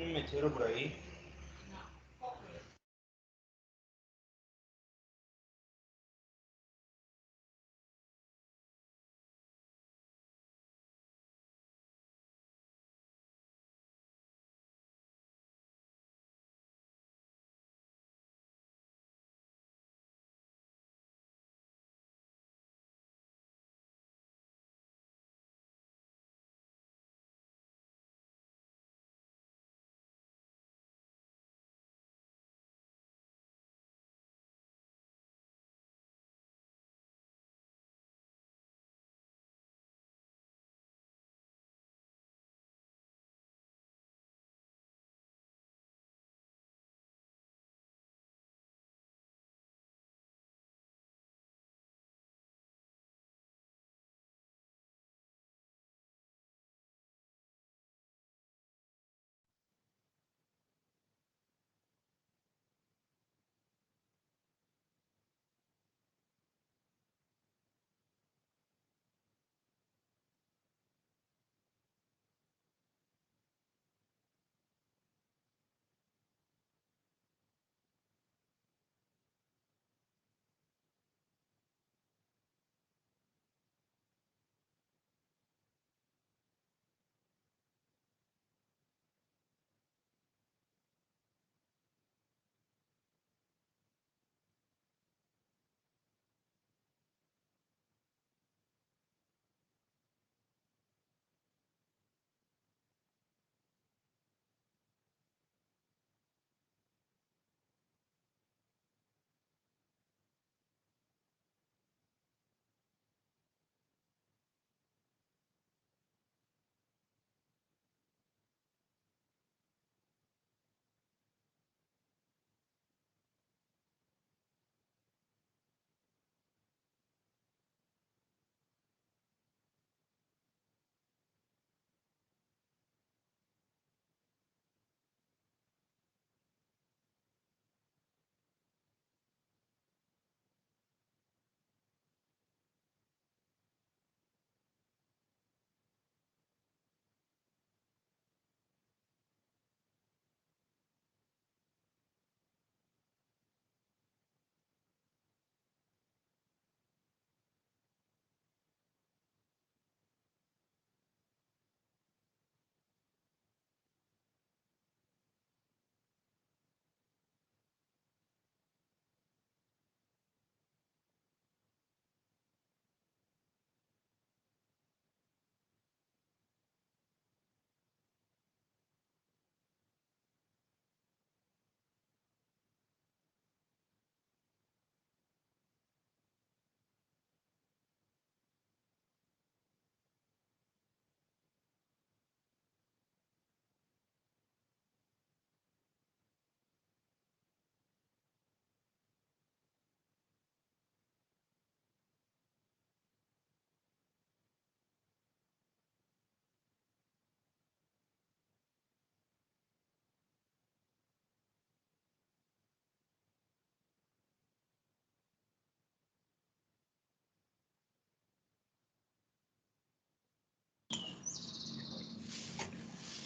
un mechero por ahí?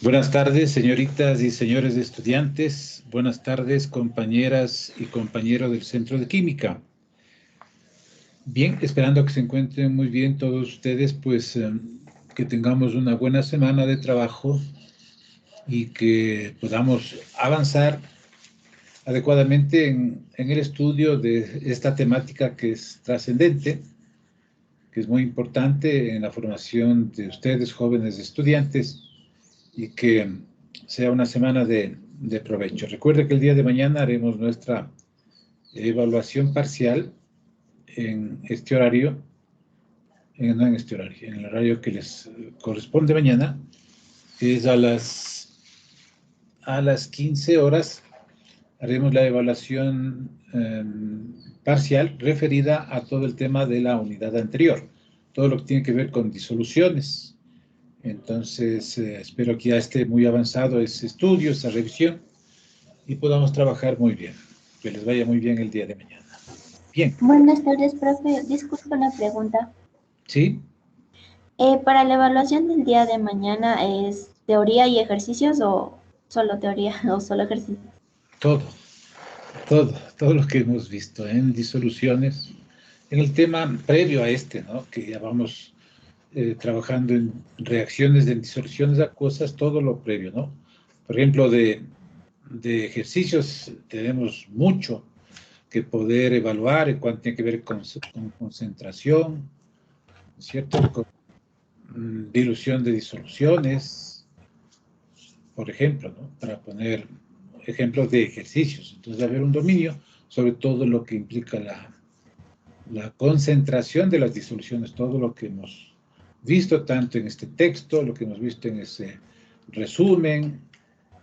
Buenas tardes, señoritas y señores estudiantes. Buenas tardes, compañeras y compañeros del Centro de Química. Bien, esperando que se encuentren muy bien todos ustedes, pues que tengamos una buena semana de trabajo y que podamos avanzar adecuadamente en el estudio de esta temática que es trascendente, que es muy importante en la formación de ustedes, jóvenes estudiantes, y que sea una semana de provecho. Recuerde que el día de mañana haremos nuestra evaluación parcial en este horario, no en este horario, en el horario que les corresponde mañana, es a las 15 horas. Haremos la evaluación parcial referida a todo el tema de la unidad anterior, todo lo que tiene que ver con disoluciones. Entonces, espero que ya esté muy avanzado ese estudio, esa revisión, y podamos trabajar muy bien. Que les vaya muy bien el día de mañana. Bien. Buenas tardes, profe. Disculpe una pregunta. ¿Sí? Para la evaluación del día de mañana, ¿es teoría y ejercicios o solo teoría o solo ejercicio. Todo, todo lo que hemos visto en disoluciones, en el tema previo a este, ¿no? Que ya vamos trabajando en reacciones de disoluciones acuosas, todo lo previo, ¿no? Por ejemplo, de ejercicios tenemos mucho que poder evaluar en cuanto tiene que ver con concentración, ¿cierto? Con dilución de disoluciones, por ejemplo, ¿no? Para poner ejemplos de ejercicios. Entonces, haber un dominio sobre todo lo que implica la concentración de las disoluciones, todo lo que hemos visto tanto en este texto, lo que hemos visto en ese resumen,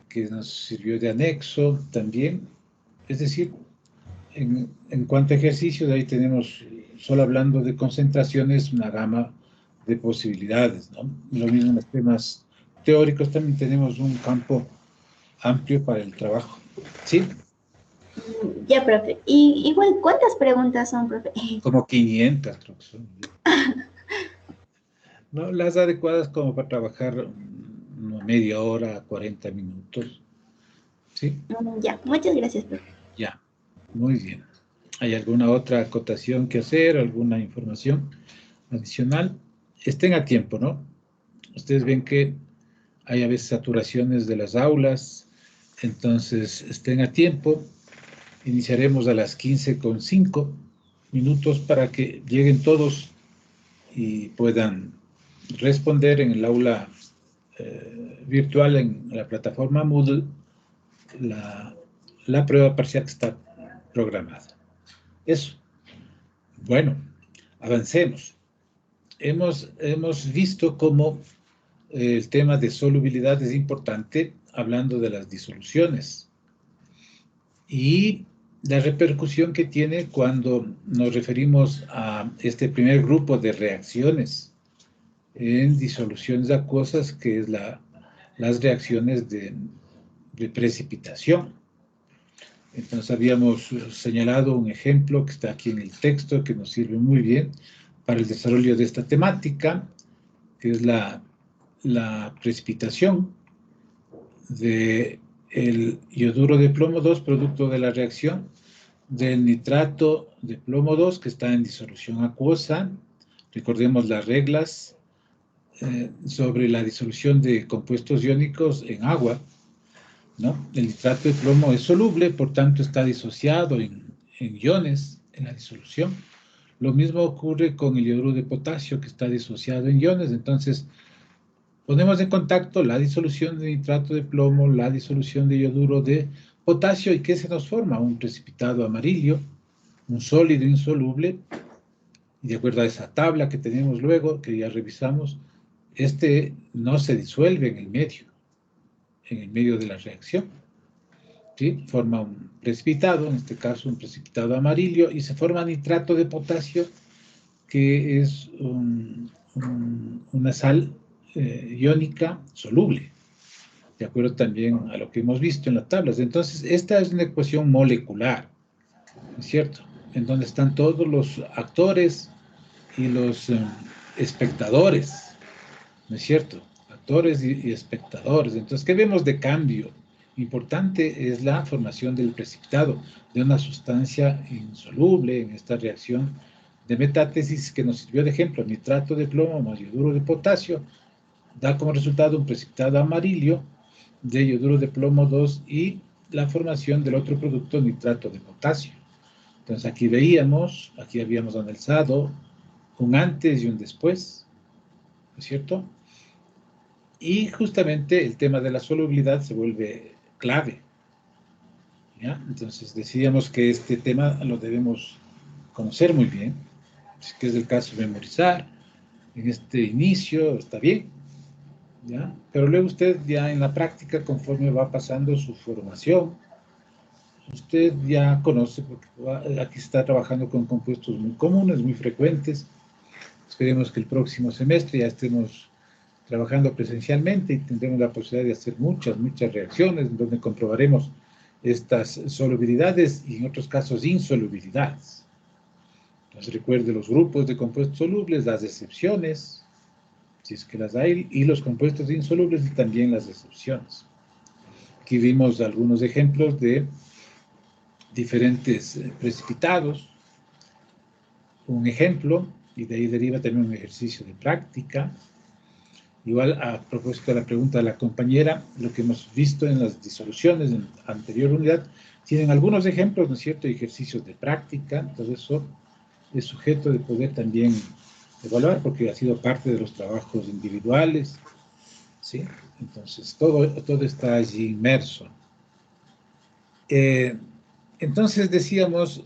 que nos sirvió de anexo también. Es decir, en cuanto a ejercicio, de ahí tenemos, solo hablando de concentraciones, una gama de posibilidades, ¿no? Lo mismo en los temas teóricos, también tenemos un campo amplio para el trabajo. ¿Sí? Ya, profe. Y igual, ¿cuántas preguntas son, profe? Como 500, creo que son. ¿No? Las adecuadas como para trabajar media hora, 40 minutos. ¿Sí? Ya, muchas gracias, profe. Ya, muy bien. ¿Hay alguna otra acotación que hacer? ¿Alguna información adicional? Estén a tiempo, ¿no? Ustedes ven que hay a veces saturaciones de las aulas, entonces estén a tiempo. Iniciaremos a las 15:05 para que lleguen todos y puedan responder en el aula virtual, en la plataforma Moodle, la prueba parcial que está programada. Eso. Bueno, avancemos. Hemos visto cómo el tema de solubilidad es importante hablando de las disoluciones y la repercusión que tiene cuando nos referimos a este primer grupo de reacciones en disoluciones acuosas, que es las reacciones de precipitación. Entonces habíamos señalado un ejemplo que está aquí en el texto que nos sirve muy bien para el desarrollo de esta temática, que es la precipitación del yoduro de plomo 2, producto de la reacción del nitrato de plomo 2, que está en disolución acuosa. Recordemos las reglas sobre la disolución de compuestos iónicos en agua, ¿no? El nitrato de plomo es soluble, por tanto está disociado en iones en la disolución. Lo mismo ocurre con el yoduro de potasio, que está disociado en iones. Entonces, ponemos en contacto la disolución de nitrato de plomo, la disolución de yoduro de potasio, ¿y qué se nos forma? Un precipitado amarillo, un sólido insoluble, y de acuerdo a esa tabla que tenemos luego, que ya revisamos, este no se disuelve en el medio de la reacción, ¿sí? Forma un precipitado, en este caso un precipitado amarillo, y se forma nitrato de potasio, que es una sal iónica soluble, de acuerdo también a lo que hemos visto en las tablas. Entonces, esta es una ecuación molecular, ¿no es cierto? En donde están todos los actores y los espectadores, ¿no es cierto? Actores y espectadores. Entonces, ¿qué vemos de cambio? Importante es la formación del precipitado de una sustancia insoluble en esta reacción de metátesis que nos sirvió de ejemplo, nitrato de plomo más yoduro de potasio, da como resultado un precipitado amarillo de yoduro de plomo 2 y la formación del otro producto, nitrato de potasio. Entonces aquí veíamos, aquí habíamos analizado un antes y un después, ¿no es cierto? Y justamente el tema de la solubilidad se vuelve clave, ¿ya? Entonces decíamos que este tema lo debemos conocer muy bien, que es el caso de memorizar. En este inicio está bien, ¿ya? Pero luego usted ya en la práctica, conforme va pasando su formación, usted ya conoce, porque aquí está trabajando con compuestos muy comunes, muy frecuentes. Esperemos que el próximo semestre ya estemos trabajando presencialmente y tendremos la posibilidad de hacer muchas reacciones donde comprobaremos estas solubilidades y en otros casos insolubilidades. Entonces recuerde los grupos de compuestos solubles, las excepciones, si es que las hay, y los compuestos insolubles y también las excepciones. Aquí vimos algunos ejemplos de diferentes precipitados, un ejemplo, y de ahí deriva también un ejercicio de práctica. Igual, a propósito de la pregunta de la compañera, lo que hemos visto en las disoluciones en la anterior unidad, tienen algunos ejemplos, ¿no es cierto?, ejercicios de práctica. Todo eso es sujeto de poder también evaluar, porque ha sido parte de los trabajos individuales, ¿sí? Entonces, todo está allí inmerso. Entonces, decíamos,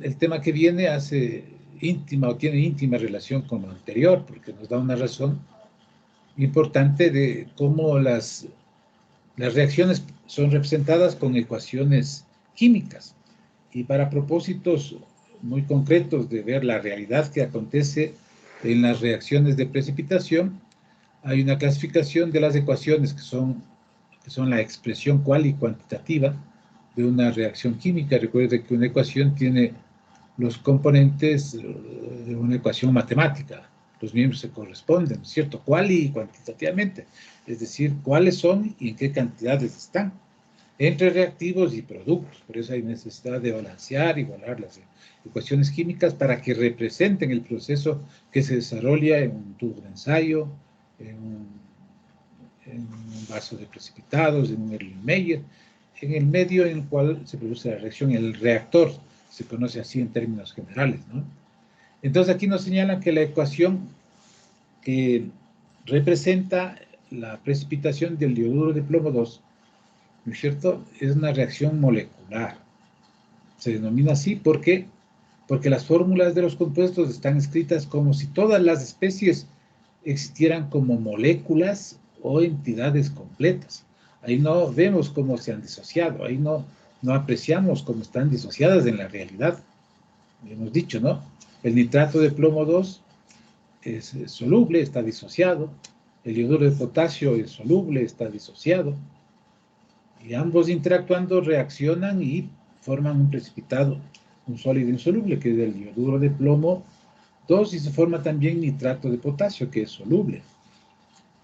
el tema que viene hace íntima o tiene íntima relación con lo anterior, porque nos da una razón importante de cómo las reacciones son representadas con ecuaciones químicas. Y para propósitos muy concretos de ver la realidad que acontece en las reacciones de precipitación, hay una clasificación de las ecuaciones que son la expresión cual y cuantitativa de una reacción química. Recuerde que una ecuación tiene los componentes de una ecuación matemática. Los miembros se corresponden, ¿cierto? Cual y cuantitativamente. Es decir, cuáles son y en qué cantidades están entre reactivos y productos. Por eso hay necesidad de balancear, igualar las ecuaciones químicas para que representen el proceso que se desarrolla en un tubo de ensayo, en un vaso de precipitados, en un Erlenmeyer, en el medio en el cual se produce la reacción, el reactor, se conoce así en términos generales, ¿no? Entonces aquí nos señalan que la ecuación que representa la precipitación del dioduro de plomo 2, ¿no es cierto?, es una reacción molecular. Se denomina así porque las fórmulas de los compuestos están escritas como si todas las especies existieran como moléculas o entidades completas. Ahí no vemos cómo se han disociado, ahí no apreciamos cómo están disociadas en la realidad. Hemos dicho, ¿no? El nitrato de plomo 2 es soluble, está disociado. El iodo de potasio es soluble, está disociado. Y ambos interactuando reaccionan y forman un precipitado, un sólido insoluble, que es el iodo de plomo 2, y se forma también nitrato de potasio, que es soluble.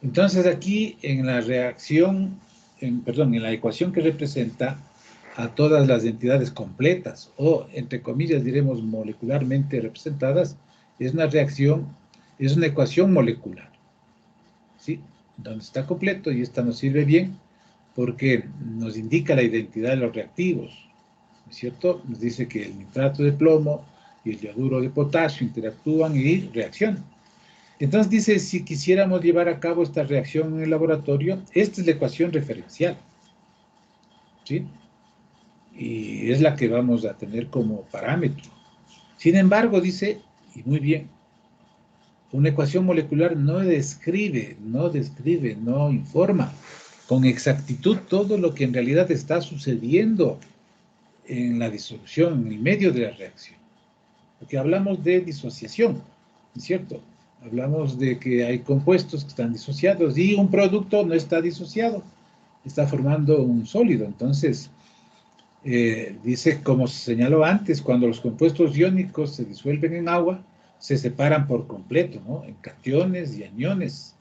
Entonces aquí en la reacción, en la ecuación que representa a todas las entidades completas, o entre comillas diremos molecularmente representadas, es una reacción, es una ecuación molecular, ¿sí? Donde está completo, y esta nos sirve bien porque nos indica la identidad de los reactivos, ¿no es cierto? Nos dice que el nitrato de plomo y el iodo de potasio interactúan y reaccionan. Entonces dice, si quisiéramos llevar a cabo esta reacción en el laboratorio, esta es la ecuación referencial, ¿sí? Y es la que vamos a tener como parámetro. Sin embargo, dice, y muy bien, una ecuación molecular no describe, no informa con exactitud todo lo que en realidad está sucediendo en la disolución, en el medio de la reacción. Porque hablamos de disociación, ¿no es cierto? Hablamos de que hay compuestos que están disociados y un producto no está disociado, está formando un sólido. Entonces, dice, como se señaló antes, cuando los compuestos iónicos se disuelven en agua, se separan por completo, ¿no? En cationes y aniones,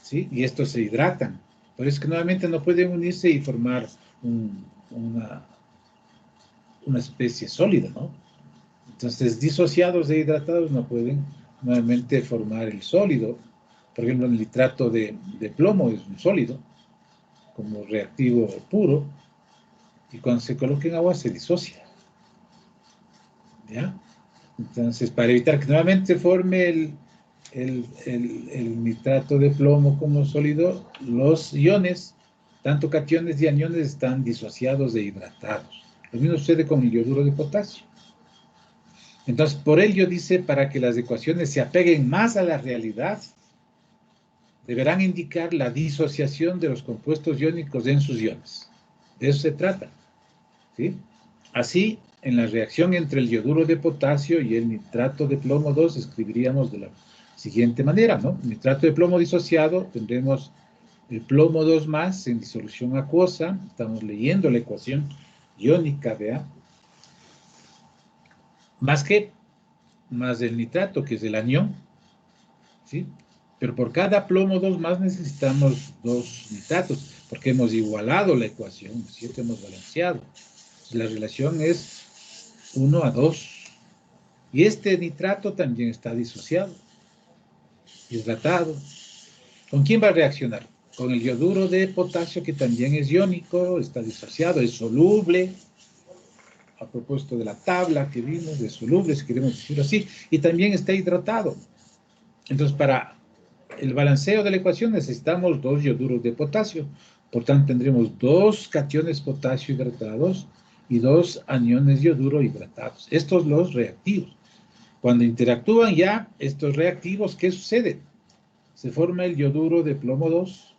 ¿sí? Y estos se hidratan. Por eso que nuevamente no pueden unirse y formar una especie sólida, ¿no? Entonces, disociados e hidratados no pueden nuevamente formar el sólido. Por ejemplo, el nitrato de plomo es un sólido, como reactivo puro, y cuando se coloca en agua se disocia. ¿Ya? Entonces, para evitar que nuevamente forme el nitrato de plomo como sólido, los iones, tanto cationes y aniones, están disociados e hidratados. Lo mismo sucede con el iodo de potasio. Entonces, por ello dice, para que las ecuaciones se apeguen más a la realidad, deberán indicar la disociación de los compuestos iónicos en sus iones. De eso se trata, ¿sí? Así, en la reacción entre el iodo de potasio y el nitrato de plomo 2, escribiríamos de la siguiente manera, ¿no? Nitrato de plomo disociado, tendremos el plomo 2 más en disolución acuosa, estamos leyendo la ecuación iónica, ¿vea? Más el nitrato, que es el anión, ¿sí? Pero por cada plomo 2 más necesitamos 2 nitratos, porque hemos igualado la ecuación, ¿no es cierto? Hemos balanceado. La relación es 1:2. Y este nitrato también está disociado, hidratado. ¿Con quién va a reaccionar? Con el yoduro de potasio, que también es iónico, está disociado, es soluble. A propósito de la tabla que vimos, de solubles, si queremos decirlo así, y también está hidratado. Entonces, para el balanceo de la ecuación necesitamos 2 ioduros de potasio. Por tanto, tendremos 2 cationes potasio hidratados y 2 aniones yoduro hidratados. Estos los reactivos. Cuando interactúan ya estos reactivos, ¿qué sucede? Se forma el yoduro de plomo 2,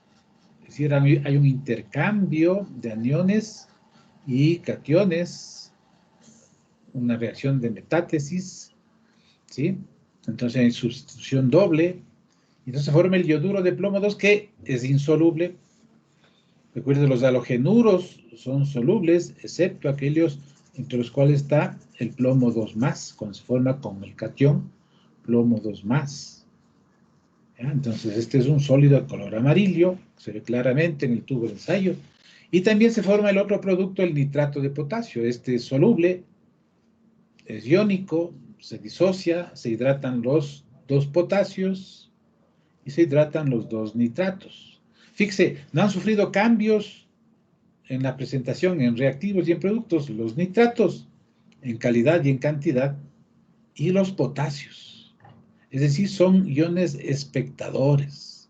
es decir, hay un intercambio de aniones y cationes, una reacción de metátesis, ¿sí? Entonces hay sustitución doble, entonces se forma el yoduro de plomo 2, que es insoluble. Recuerden, los halogenuros son solubles, excepto aquellos entre los cuales está el plomo 2+, cuando se forma con el catión plomo 2+. ¿Ya? Entonces este es un sólido de color amarillo, se ve claramente en el tubo de ensayo. Y también se forma el otro producto, el nitrato de potasio. Este es soluble, es iónico, se disocia, se hidratan los 2 potasios y se hidratan los 2 nitratos. Fíjese, no han sufrido cambios en la presentación en reactivos y en productos, los nitratos en calidad y en cantidad, y los potasios. Es decir, son iones espectadores.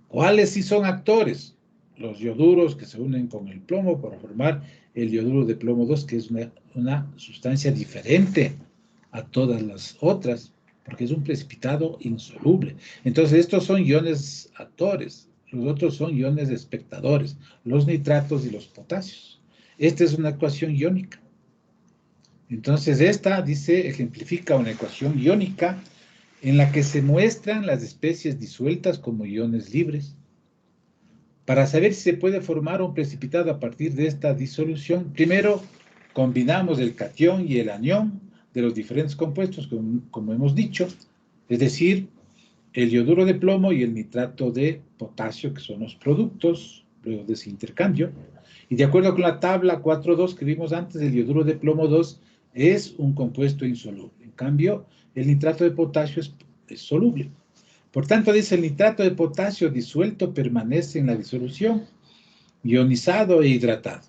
¿Cuáles sí son actores? Los ioduros que se unen con el plomo para formar el yoduro de plomo 2, que es una sustancia diferente a todas las otras, porque es un precipitado insoluble. Entonces, estos son iones actores, los otros son iones espectadores, los nitratos y los potasios. Esta es una ecuación iónica. Entonces, esta, dice, ejemplifica una ecuación iónica en la que se muestran las especies disueltas como iones libres. Para saber si se puede formar un precipitado a partir de esta disolución, primero combinamos el catión y el anión de los diferentes compuestos, como hemos dicho, es decir, el yoduro de plomo y el nitrato de potasio, que son los productos luego de ese intercambio. Y de acuerdo con la tabla 4.2 que vimos antes, el yoduro de plomo 2 es un compuesto insoluble. En cambio, el nitrato de potasio es soluble. Por tanto, dice, el nitrato de potasio disuelto permanece en la disolución, ionizado e hidratado,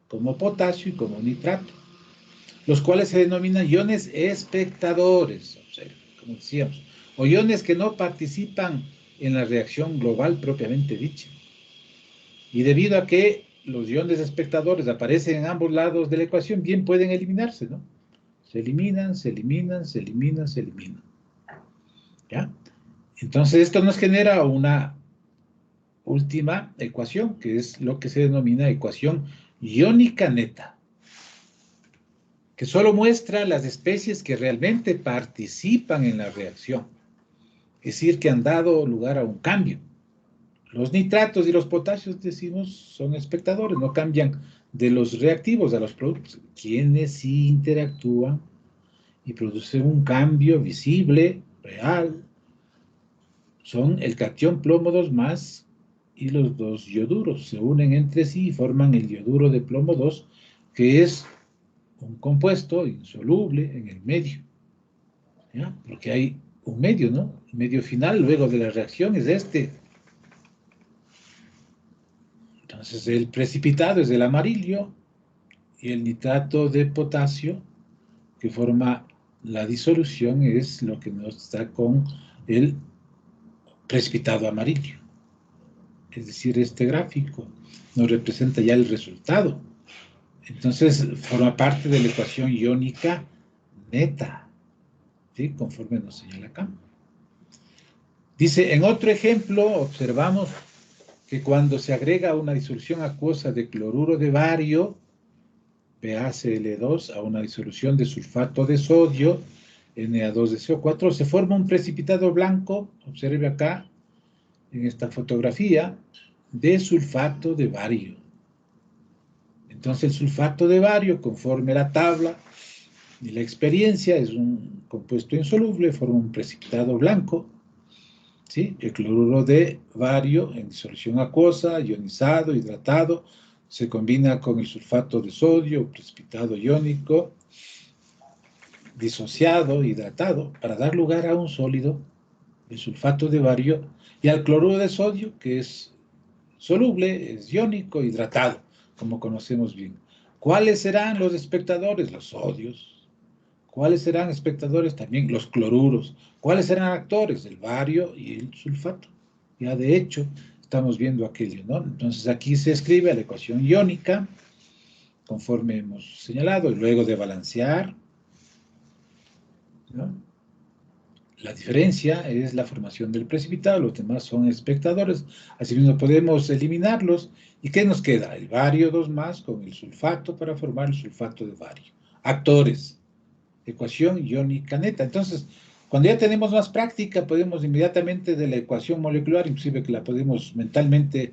como potasio y como nitrato, los cuales se denominan iones espectadores, o sea, como decíamos, o iones que no participan en la reacción global propiamente dicha. Y debido a que los iones espectadores aparecen en ambos lados de la ecuación, bien pueden eliminarse, ¿no? Se eliminan, se eliminan, se eliminan, se eliminan. ¿Ya? Entonces, esto nos genera una última ecuación, que es lo que se denomina ecuación iónica neta, que solo muestra las especies que realmente participan en la reacción, es decir, que han dado lugar a un cambio. Los nitratos y los potasios, decimos, son espectadores, no cambian de los reactivos a los productos. Quienes sí interactúan y producen un cambio visible, real, son el catión plomo 2+, y los 2 ioduros. Se unen entre sí y forman el yoduro de plomo 2, que es un compuesto insoluble en el medio. ¿Ya? Porque hay un medio, ¿no? El medio final, luego de la reacción, es este. Entonces, el precipitado es el amarillo y el nitrato de potasio, que forma la disolución, es lo que nos está con el precipitado amarillo. Es decir, este gráfico nos representa ya el resultado. Entonces, forma parte de la ecuación iónica neta, ¿sí? Conforme nos señala acá. Dice, en otro ejemplo, observamos que cuando se agrega una disolución acuosa de cloruro de bario, PaCl2, a una disolución de sulfato de sodio, Na2SO4, se forma un precipitado blanco, observe acá, en esta fotografía, de sulfato de bario. Entonces el sulfato de bario, conforme la tabla y la experiencia, es un compuesto insoluble, forma un precipitado blanco. ¿sí? El cloruro de bario en disolución acuosa, ionizado, hidratado, se combina con el sulfato de sodio, precipitado iónico, disociado, hidratado, para dar lugar a un sólido, el sulfato de bario, y al cloruro de sodio, que es soluble, es iónico, hidratado, como conocemos bien. ¿Cuáles serán los espectadores? Los sodios. ¿Cuáles serán espectadores? También los cloruros. ¿Cuáles serán actores? El bario y el sulfato. Ya de hecho, estamos viendo aquello, ¿no? Entonces aquí se escribe la ecuación iónica, conforme hemos señalado, y luego de balancear, ¿no? La diferencia es la formación del precipitado, los demás son espectadores. Asimismo, podemos eliminarlos. ¿Y qué nos queda? El bario 2 más con el sulfato para formar el sulfato de bario. Actores, ecuación iónica neta. Entonces, cuando ya tenemos más práctica, podemos inmediatamente de la ecuación molecular, inclusive que la podemos mentalmente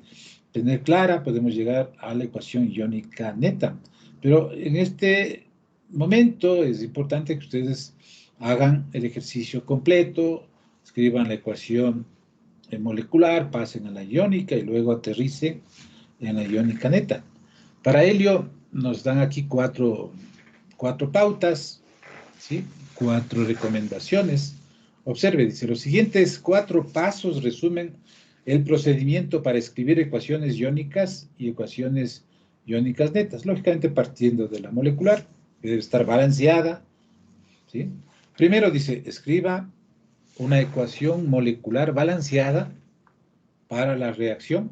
tener clara, podemos llegar a la ecuación iónica neta. Pero en este momento es importante que ustedes hagan el ejercicio completo, escriban la ecuación molecular, pasen a la iónica y luego aterricen en la iónica neta. Para ello nos dan aquí cuatro pautas, ¿sí? 4 recomendaciones. Observe, dice, los siguientes 4 pasos resumen el procedimiento para escribir ecuaciones iónicas y ecuaciones iónicas netas, lógicamente partiendo de la molecular, que debe estar balanceada, ¿sí? Primero dice, escriba una ecuación molecular balanceada para la reacción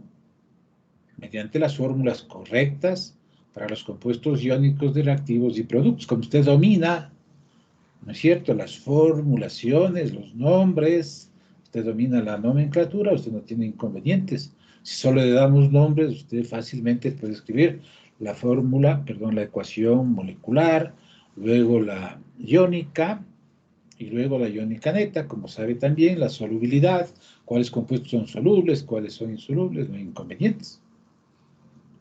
mediante las fórmulas correctas para los compuestos iónicos de reactivos y productos. Como usted domina, ¿no es cierto?, las formulaciones, los nombres, usted domina la nomenclatura, usted no tiene inconvenientes. Si solo le damos nombres, usted fácilmente puede escribir la fórmula, perdón, la ecuación molecular, luego la iónica, y luego la iónica neta, como sabe también, la solubilidad, cuáles compuestos son solubles, cuáles son insolubles, no hay inconvenientes.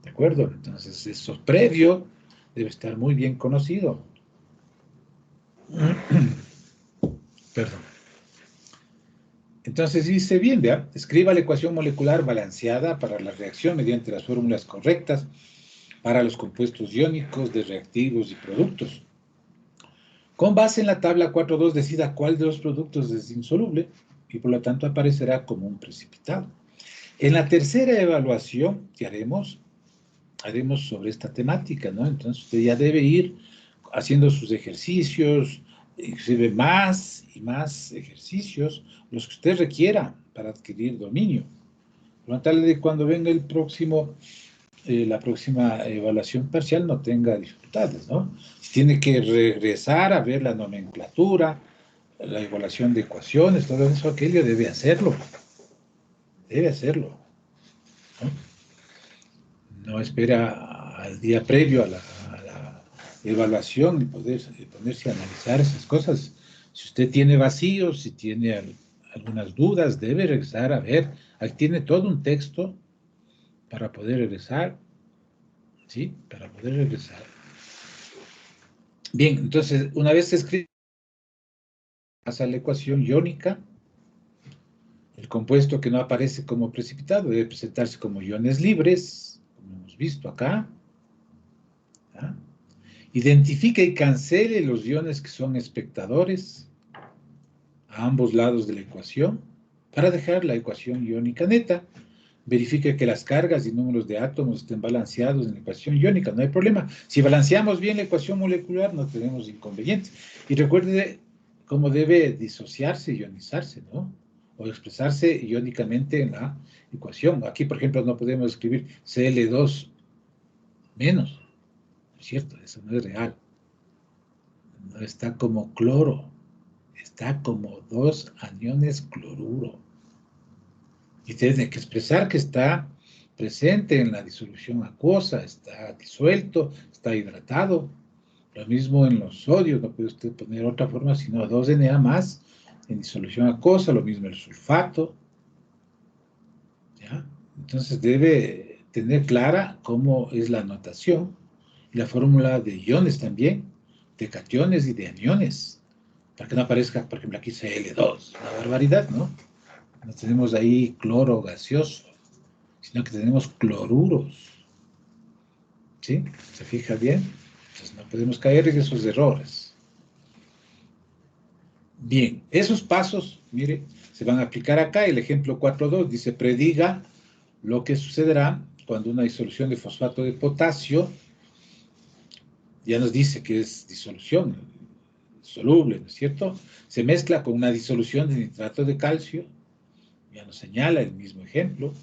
¿De acuerdo? Entonces, eso previo debe estar muy bien conocido. Perdón. Entonces dice bien, vea, escriba la ecuación molecular balanceada para la reacción mediante las fórmulas correctas para los compuestos iónicos de reactivos y productos. Con base en la tabla 4.2 decida cuál de los productos es insoluble y por lo tanto aparecerá como un precipitado. En la tercera evaluación que haremos sobre esta temática, ¿no? Entonces usted ya debe ir haciendo sus ejercicios, inclusive más y más ejercicios, los que usted requiera para adquirir dominio. Por lo tal de cuando venga el próximo, la próxima evaluación parcial no tenga dificultades, ¿no? Si tiene que regresar a ver la nomenclatura, la evaluación de ecuaciones, todo eso, aquello debe hacerlo. Debe hacerlo, ¿no? No espera al día previo a la evaluación y ponerse a analizar esas cosas. Si usted tiene vacíos, si tiene algunas dudas, debe regresar a ver. Ahí tiene todo un texto para poder regresar, ¿sí? Para poder regresar. Bien, entonces, una vez se escribe, pasa la ecuación iónica. El compuesto que no aparece como precipitado debe presentarse como iones libres, como hemos visto acá. ¿Ah? Identifique y cancele los iones que son espectadores a ambos lados de la ecuación para dejar la ecuación iónica neta. Verifique que las cargas y números de átomos estén balanceados en la ecuación iónica, no hay problema. Si balanceamos bien la ecuación molecular, no tenemos inconvenientes. Y recuerde cómo debe disociarse, ionizarse, ¿no? O expresarse iónicamente en la ecuación. Aquí, por ejemplo, no podemos escribir Cl2 menos, ¿no es cierto? Eso no es real. No está como cloro, está como 2 aniones cloruro. Y tiene que expresar que está presente en la disolución acuosa, está disuelto, está hidratado. Lo mismo en los sodios, no puede usted poner otra forma sino 2Na más en disolución acuosa, lo mismo el sulfato. ¿Ya? Entonces debe tener clara cómo es la notación y la fórmula de iones también, de cationes y de aniones, para que no aparezca, por ejemplo, aquí Cl2, una barbaridad, ¿no? No tenemos ahí cloro gaseoso, sino que tenemos cloruros. ¿Sí? ¿Se fija bien? Entonces no podemos caer en esos errores. Bien, esos pasos, mire, se van a aplicar acá. El ejemplo 4.2 dice, prediga lo que sucederá cuando una disolución de fosfato de potasio, ya nos dice que es disolución soluble, ¿no es cierto? Se mezcla con una disolución de nitrato de calcio, ya nos señala el mismo ejemplo.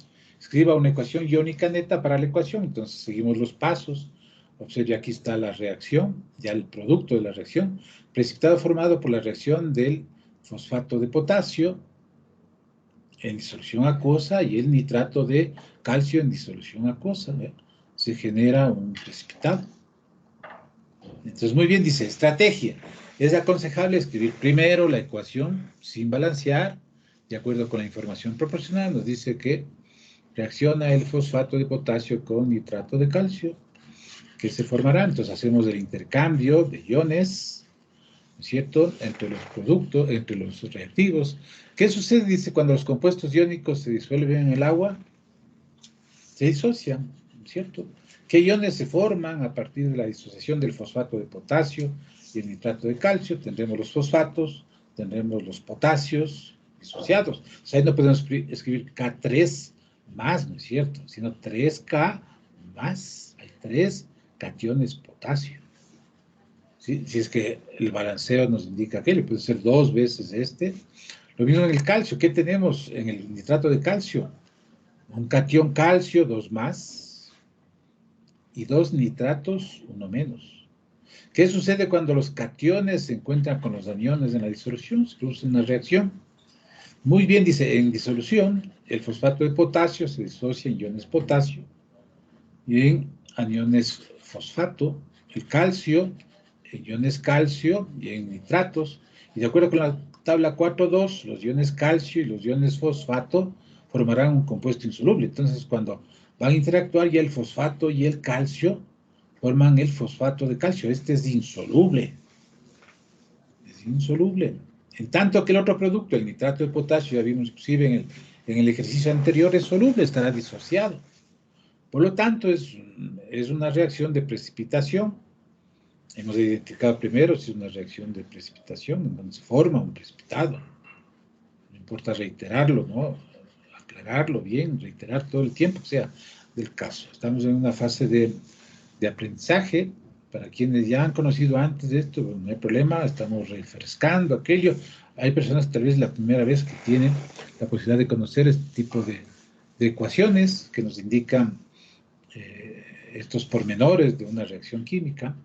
Escriba una ecuación iónica neta para la ecuación, entonces seguimos los pasos. Observe, aquí está la reacción, ya el producto de la reacción, precipitado formado por la reacción del fosfato de potasio en disolución acuosa y el nitrato de calcio en disolución acuosa. ¿Ve? Se genera un precipitado. Entonces, muy bien, dice, estrategia. Es aconsejable escribir primero la ecuación sin balancear, de acuerdo con la información proporcionada. Nos dice que reacciona el fosfato de potasio con nitrato de calcio, que se formará. Entonces, hacemos el intercambio de iones, ¿no es cierto?, entre los productos, entre los reactivos. ¿Qué sucede? Dice, cuando los compuestos iónicos se disuelven en el agua, se disocian, ¿no es cierto? ¿Qué iones se forman a partir de la disociación del fosfato de potasio y el nitrato de calcio? Tendremos los fosfatos, tendremos los potasios disociados. O sea, ahí no podemos escribir K3 más, ¿no es cierto? Sino 3K más. Hay 3 cationes potasio. ¿Sí? Si es que el balanceo nos indica que le puede ser 2 veces este. Lo mismo en el calcio. ¿Qué tenemos en el nitrato de calcio? Un catión calcio, 2 más, y 2 nitratos, 1 menos. ¿Qué sucede cuando los cationes se encuentran con los aniones en la disolución? Se produce una reacción. Muy bien, dice, en disolución, el fosfato de potasio se disocia en iones potasio y en aniones fosfato, el calcio, en iones calcio y en nitratos. Y de acuerdo con la tabla 4.2, los iones calcio y los iones fosfato formarán un compuesto insoluble. Entonces, cuando van a interactuar, ya el fosfato y el calcio forman el fosfato de calcio. Este es insoluble. Es insoluble. En tanto que el otro producto, el nitrato de potasio, ya vimos inclusive en el ejercicio anterior, es soluble, estará disociado. Por lo tanto, es una reacción de precipitación. Hemos identificado primero si es una reacción de precipitación, en donde se forma un precipitado. No importa reiterarlo, ¿no? Aclararlo bien, reiterar todo el tiempo que sea del caso. Estamos en una fase de aprendizaje. Para quienes ya han conocido antes de esto, no hay problema, estamos refrescando aquello. Hay personas que tal vez la primera vez que tienen la posibilidad de conocer este tipo de ecuaciones que nos indican estos pormenores de una reacción química.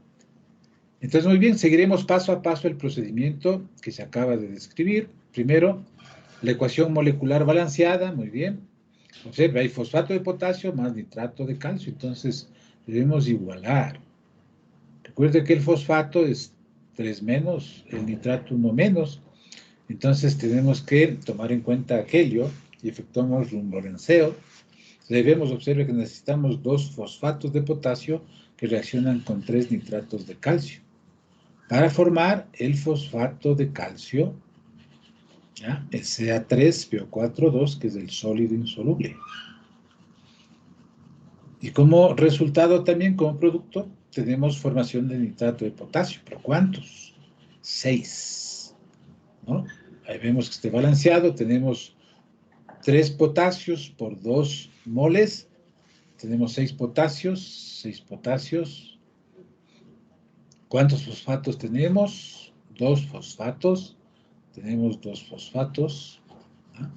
Entonces, muy bien, seguiremos paso a paso el procedimiento que se acaba de describir. Primero, la ecuación molecular balanceada, muy bien. Observe, hay fosfato de potasio más nitrato de calcio, entonces debemos igualar. Recuerde que el fosfato es 3 menos, el nitrato 1 menos, entonces tenemos que tomar en cuenta aquello y efectuamos un balanceo. Debemos observar que necesitamos 2 fosfatos de potasio que reaccionan con 3 nitratos de calcio para formar el fosfato de calcio, ¿ya? El Ca3PO4,2, que es el sólido insoluble. Y como resultado también, como producto, tenemos formación de nitrato de potasio. ¿Pero cuántos? 6. ¿No? Ahí vemos que esté balanceado. Tenemos 3 potasios por 2 moles. Tenemos 6 potasios. 6 potasios. ¿Cuántos fosfatos tenemos? 2 fosfatos. Tenemos 2 fosfatos. ¿Ah?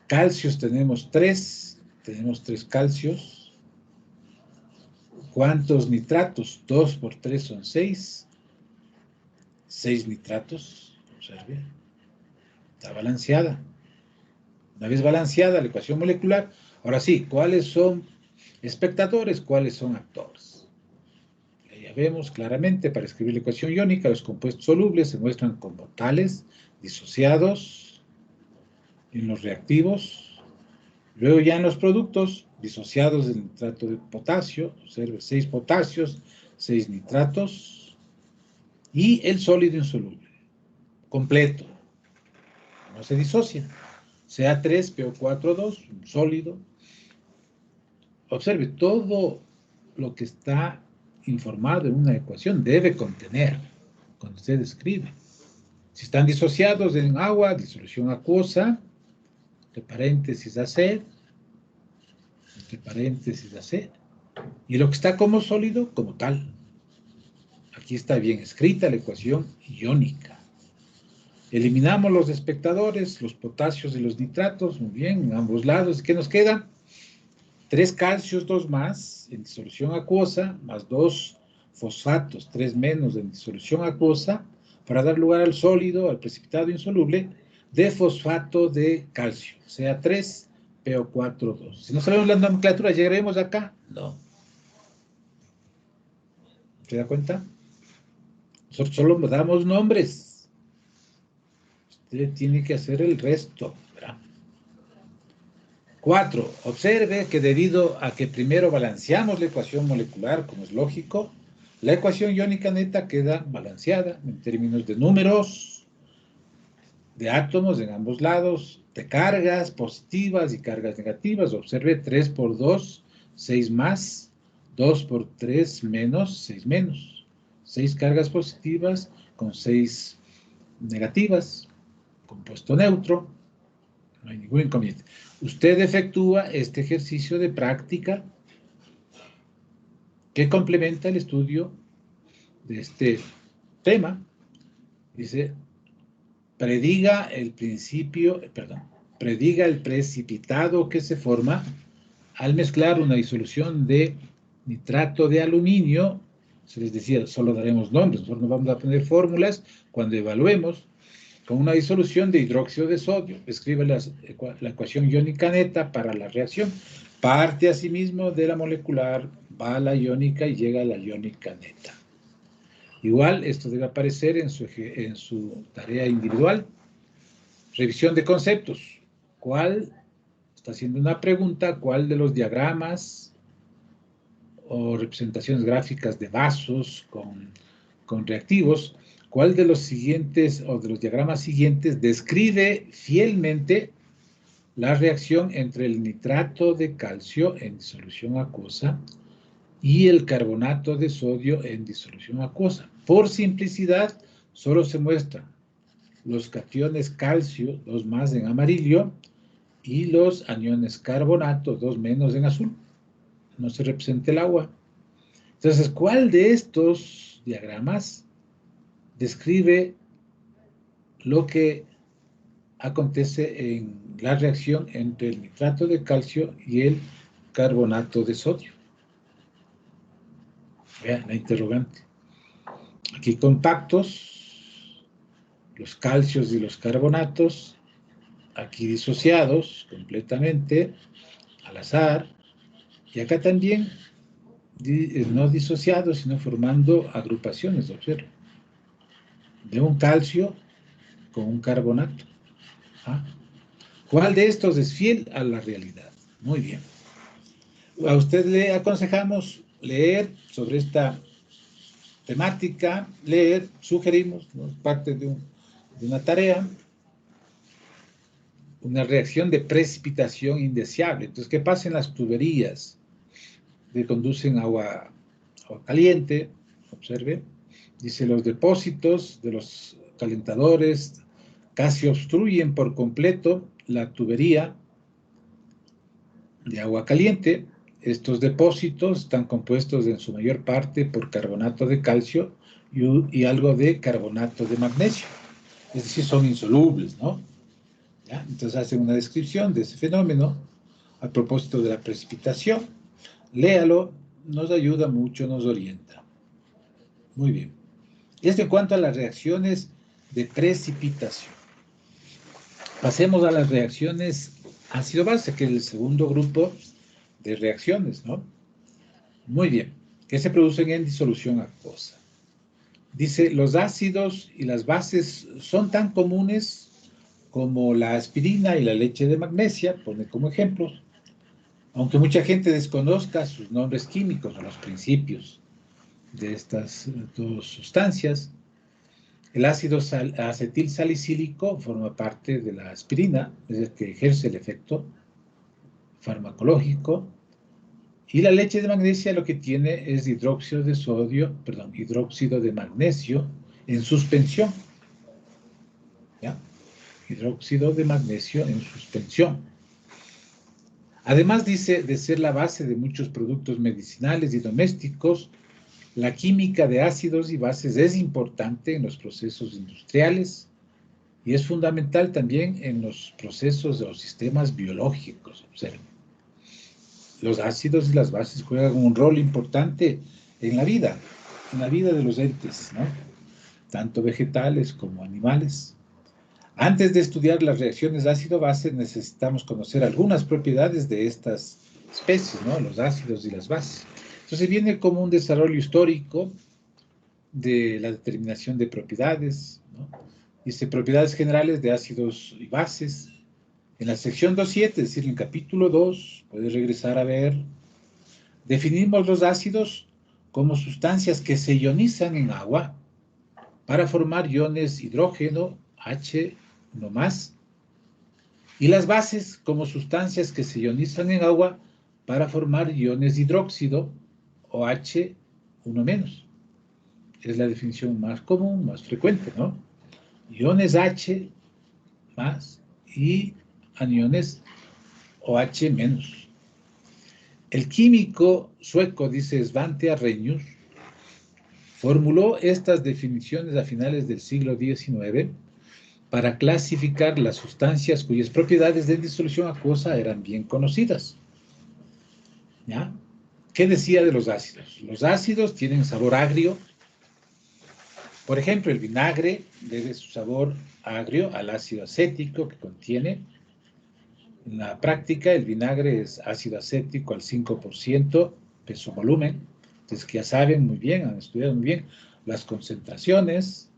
Calcios tenemos 3. Tenemos 3 calcios. ¿Cuántos nitratos? 2 por 3 son 6. 6 nitratos. Observe. Está balanceada. Una vez balanceada la ecuación molecular, ahora sí, ¿cuáles son espectadores? ¿Cuáles son actores? Ya vemos claramente, para escribir la ecuación iónica, los compuestos solubles se muestran como tales, disociados en los reactivos. Luego ya en los productos, disociados del nitrato de potasio, observe, 6 potasios, 6 nitratos, y el sólido insoluble, completo, no se disocia. CA3PO4 un sólido. Observe, todo lo que está informado en una ecuación debe contener cuando usted escribe. Si están disociados en agua, disolución acuosa, entre paréntesis AC, entre paréntesis AC, y lo que está como sólido, como tal. Aquí está bien escrita la ecuación iónica. Eliminamos los espectadores, los potasios y los nitratos, muy bien, en ambos lados. ¿Qué nos queda? 3 calcios, 2 más, en disolución acuosa, más 2 fosfatos, 3 menos en disolución acuosa, para dar lugar al sólido, al precipitado insoluble, de fosfato de calcio, o sea, 3PO4 Si no sabemos la nomenclatura, ¿llegaremos acá? No. ¿Se da cuenta? Nosotros solo damos nombres. Usted tiene que hacer el resto, ¿verdad? 4. Observe que debido a que primero balanceamos la ecuación molecular, como es lógico, la ecuación iónica neta queda balanceada en términos de números, de átomos en ambos lados, de cargas positivas y cargas negativas. Observe 3 por 2, 6 más, 2 por 3 menos, 6 menos. 6 cargas positivas con 6 negativas, compuesto neutro. No hay ningún inconveniente. Usted efectúa este ejercicio de práctica que complementa el estudio de este tema. Dice, prediga el precipitado que se forma al mezclar una disolución de nitrato de aluminio. Se les decía, solo daremos nombres, nosotros no vamos a poner fórmulas cuando evaluemos, con una disolución de hidróxido de sodio. Escribe la ecuación iónica neta para la reacción. Parte asimismo de la molecular, va a la iónica y llega a la iónica neta. Igual, esto debe aparecer en su tarea individual. Revisión de conceptos. Está haciendo una pregunta, ¿cuál de los diagramas o representaciones gráficas de vasos con reactivos, cuál de los siguientes o de los diagramas siguientes describe fielmente la reacción entre el nitrato de calcio en disolución acuosa y el carbonato de sodio en disolución acuosa? Por simplicidad, solo se muestran los cationes calcio, 2 más en amarillo, y los aniones carbonato, 2 menos en azul. No se representa el agua. Entonces, ¿cuál de estos diagramas describe lo que acontece en la reacción entre el nitrato de calcio y el carbonato de sodio? Vean la interrogante. Aquí compactos, los calcios y los carbonatos, aquí disociados completamente, al azar, y acá también no disociados, sino formando agrupaciones, observen, de un calcio con un carbonato. ¿Ah? ¿Cuál de estos es fiel a la realidad? Muy bien. A usted le aconsejamos leer sobre esta temática, sugerimos, ¿no? Parte de una tarea, una reacción de precipitación indeseable. Entonces, ¿qué pasa en las tuberías que conducen agua caliente? Observe, dice, los depósitos de los calentadores casi obstruyen por completo la tubería de agua caliente. Estos depósitos están compuestos en su mayor parte por carbonato de calcio y algo de carbonato de magnesio. Es decir, son insolubles, ¿no? ¿Ya? Entonces hacen una descripción de ese fenómeno a propósito de la precipitación. Léalo, nos ayuda mucho, nos orienta. Muy bien. Esto en cuanto a las reacciones de precipitación. Pasemos a las reacciones ácido-base, que es el segundo grupo de reacciones, ¿no? Muy bien, que se producen en disolución acuosa. Dice, los ácidos y las bases son tan comunes como la aspirina y la leche de magnesia, pone como ejemplos, aunque mucha gente desconozca sus nombres químicos o los principios de estas dos sustancias. El ácido acetil salicílico forma parte de la aspirina, es el que ejerce el efecto farmacológico. Y la leche de magnesia lo que tiene es hidróxido de magnesio en suspensión. ¿Ya? Hidróxido de magnesio en suspensión. Además, dice, de ser la base de muchos productos medicinales y domésticos, la química de ácidos y bases es importante en los procesos industriales y es fundamental también en los procesos de los sistemas biológicos. Observen. Los ácidos y las bases juegan un rol importante en la vida de los entes, ¿no? Tanto vegetales como animales. Antes de estudiar las reacciones ácido-base, necesitamos conocer algunas propiedades de estas especies, ¿no? Los ácidos y las bases. Entonces viene como un desarrollo histórico de la determinación de propiedades, ¿no? Dice propiedades generales de ácidos y bases. En la sección 2.7, es decir, en el capítulo 2, puedes regresar a ver, definimos los ácidos como sustancias que se ionizan en agua para formar iones hidrógeno, H, no más, y las bases como sustancias que se ionizan en agua para formar iones hidróxido, o H, uno menos. Es la definición más común, más frecuente, ¿no? Iones H más y aniones OH menos. El químico sueco, dice Svante Arrhenius, formuló estas definiciones a finales del siglo XIX para clasificar las sustancias cuyas propiedades de disolución acuosa eran bien conocidas. ¿Ya? ¿Qué decía de los ácidos? Los ácidos tienen sabor agrio. Por ejemplo, el vinagre debe su sabor agrio al ácido acético que contiene. En la práctica, el vinagre es ácido acético al 5% peso-volumen. Entonces, que ya saben muy bien, han estudiado muy bien las concentraciones.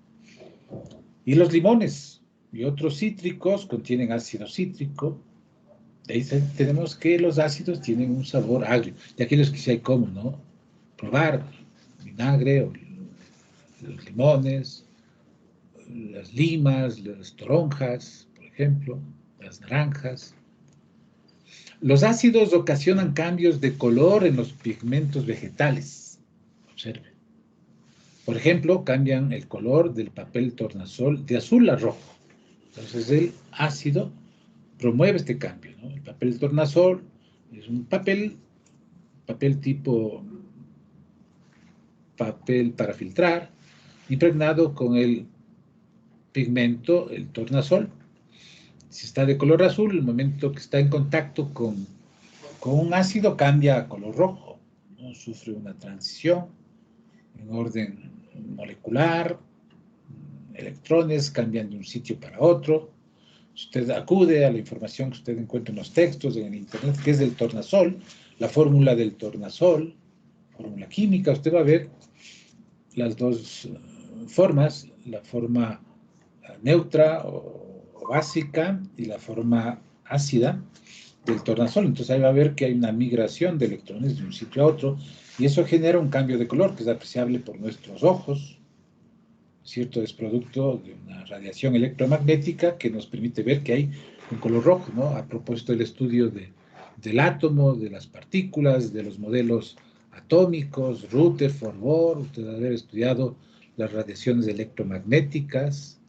Y los limones y otros cítricos contienen ácido cítrico. De ahí tenemos que los ácidos tienen un sabor agrio. De aquellos que sí hay como, ¿no? Probar vinagre o los limones, las limas, las toronjas, por ejemplo, las naranjas. Los ácidos ocasionan cambios de color en los pigmentos vegetales. Observen. Por ejemplo, cambian el color del papel tornasol de azul a rojo. Entonces, el ácido promueve este cambio, ¿no? El papel tornasol es un papel tipo papel para filtrar, impregnado con el pigmento, el tornasol. Si está de color azul, el momento que está en contacto con un ácido cambia a color rojo, ¿no? Sufre una transición en orden molecular, electrones cambian de un sitio para otro. Si usted acude a la información que usted encuentra en los textos, en el internet, que es del tornasol, la fórmula del tornasol, fórmula química, usted va a ver las dos formas, la forma neutra o básica y la forma ácida del tornasol. Entonces ahí va a ver que hay una migración de electrones de un sitio a otro y eso genera un cambio de color que es apreciable por nuestros ojos, ¿cierto? Es producto de una radiación electromagnética que nos permite ver que hay un color rojo, ¿no? A propósito del estudio del átomo, de las partículas, de los modelos atómicos, Rutherford, Bohr, usted debe haber estudiado las radiaciones electromagnéticas,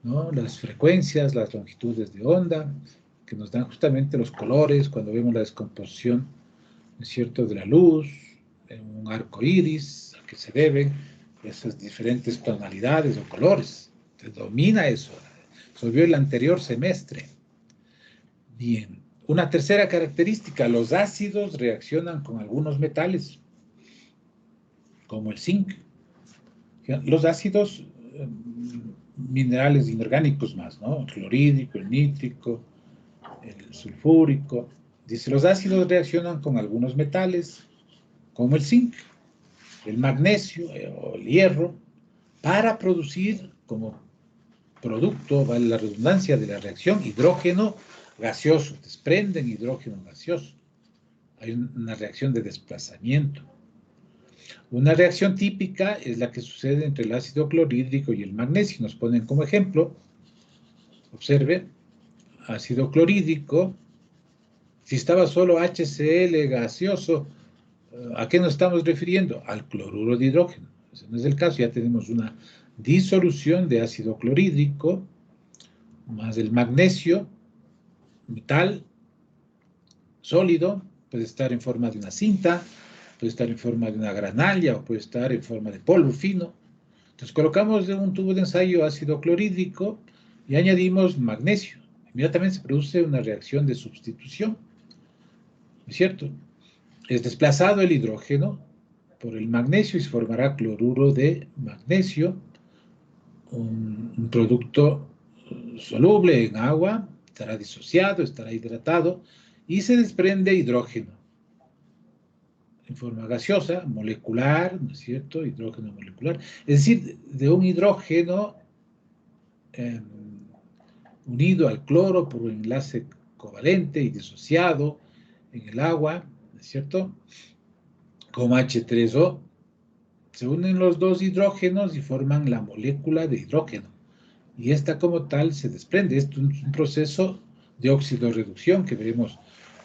¿no? Las frecuencias, las longitudes de onda, que nos dan justamente los colores cuando vemos la descomposición, ¿no es cierto?, de la luz, en un arco iris, a que se deben esas diferentes tonalidades o colores. Entonces, domina eso. Se vio el anterior semestre. Bien. Una tercera característica, los ácidos reaccionan con algunos metales, como el zinc. Los ácidos minerales inorgánicos más, ¿no? El clorhídrico, el nítrico, el sulfúrico. Dice, los ácidos reaccionan con algunos metales, como el zinc, el magnesio o el hierro, para producir como producto, vale la redundancia, de la reacción, hidrógeno gaseoso. Desprenden hidrógeno gaseoso. Hay una reacción de desplazamiento. Una reacción típica es la que sucede entre el ácido clorhídrico y el magnesio. Nos ponen como ejemplo, observe, ácido clorhídrico, si estaba solo HCl gaseoso, ¿a qué nos estamos refiriendo? Al cloruro de hidrógeno. Ese no es el caso, ya tenemos una disolución de ácido clorhídrico, más el magnesio, metal sólido, puede estar en forma de una cinta, puede estar en forma de una granalla o puede estar en forma de polvo fino. Entonces colocamos en un tubo de ensayo ácido clorhídrico y añadimos magnesio. Inmediatamente se produce una reacción de sustitución, ¿no es cierto? Es desplazado el hidrógeno por el magnesio y se formará cloruro de magnesio, un producto soluble en agua, estará disociado, estará hidratado y se desprende hidrógeno en forma gaseosa, molecular, ¿no es cierto? Hidrógeno molecular. Es decir, de un hidrógeno unido al cloro por un enlace covalente y disociado en el agua, ¿no es cierto? Como H3O. Se unen los dos hidrógenos y forman la molécula de hidrógeno. Y esta como tal se desprende. Esto es un proceso de oxidorreducción que veremos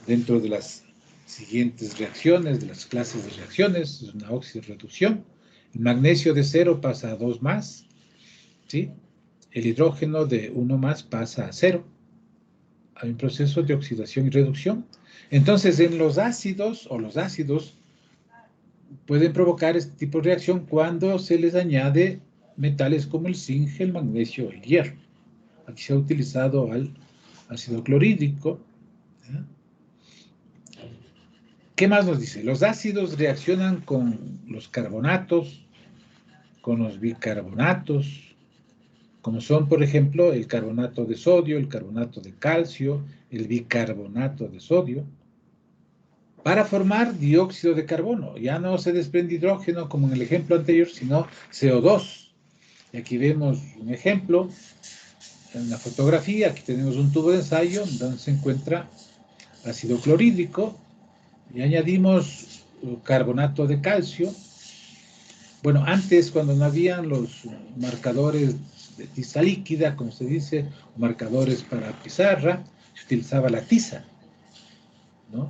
dentro de las siguientes reacciones, de las clases de reacciones. Es una oxidorreducción. El magnesio de 0 pasa a 2 más, ¿sí? El hidrógeno de 1 más pasa a 0. Hay un proceso de oxidación y reducción. Entonces, en los ácidos pueden provocar este tipo de reacción cuando se les añade metales como el zinc, el magnesio o el hierro. Aquí se ha utilizado al ácido clorhídrico. ¿Qué más nos dice? Los ácidos reaccionan con los carbonatos, con los bicarbonatos, como son, por ejemplo, el carbonato de sodio, el carbonato de calcio, el bicarbonato de sodio, para formar dióxido de carbono. Ya no se desprende hidrógeno como en el ejemplo anterior, sino CO2. Y aquí vemos un ejemplo en la fotografía. Aquí tenemos un tubo de ensayo donde se encuentra ácido clorhídrico y añadimos carbonato de calcio. Bueno, antes, cuando no habían los marcadores de tiza líquida, como se dice, marcadores para pizarra, se utilizaba la tiza, ¿no?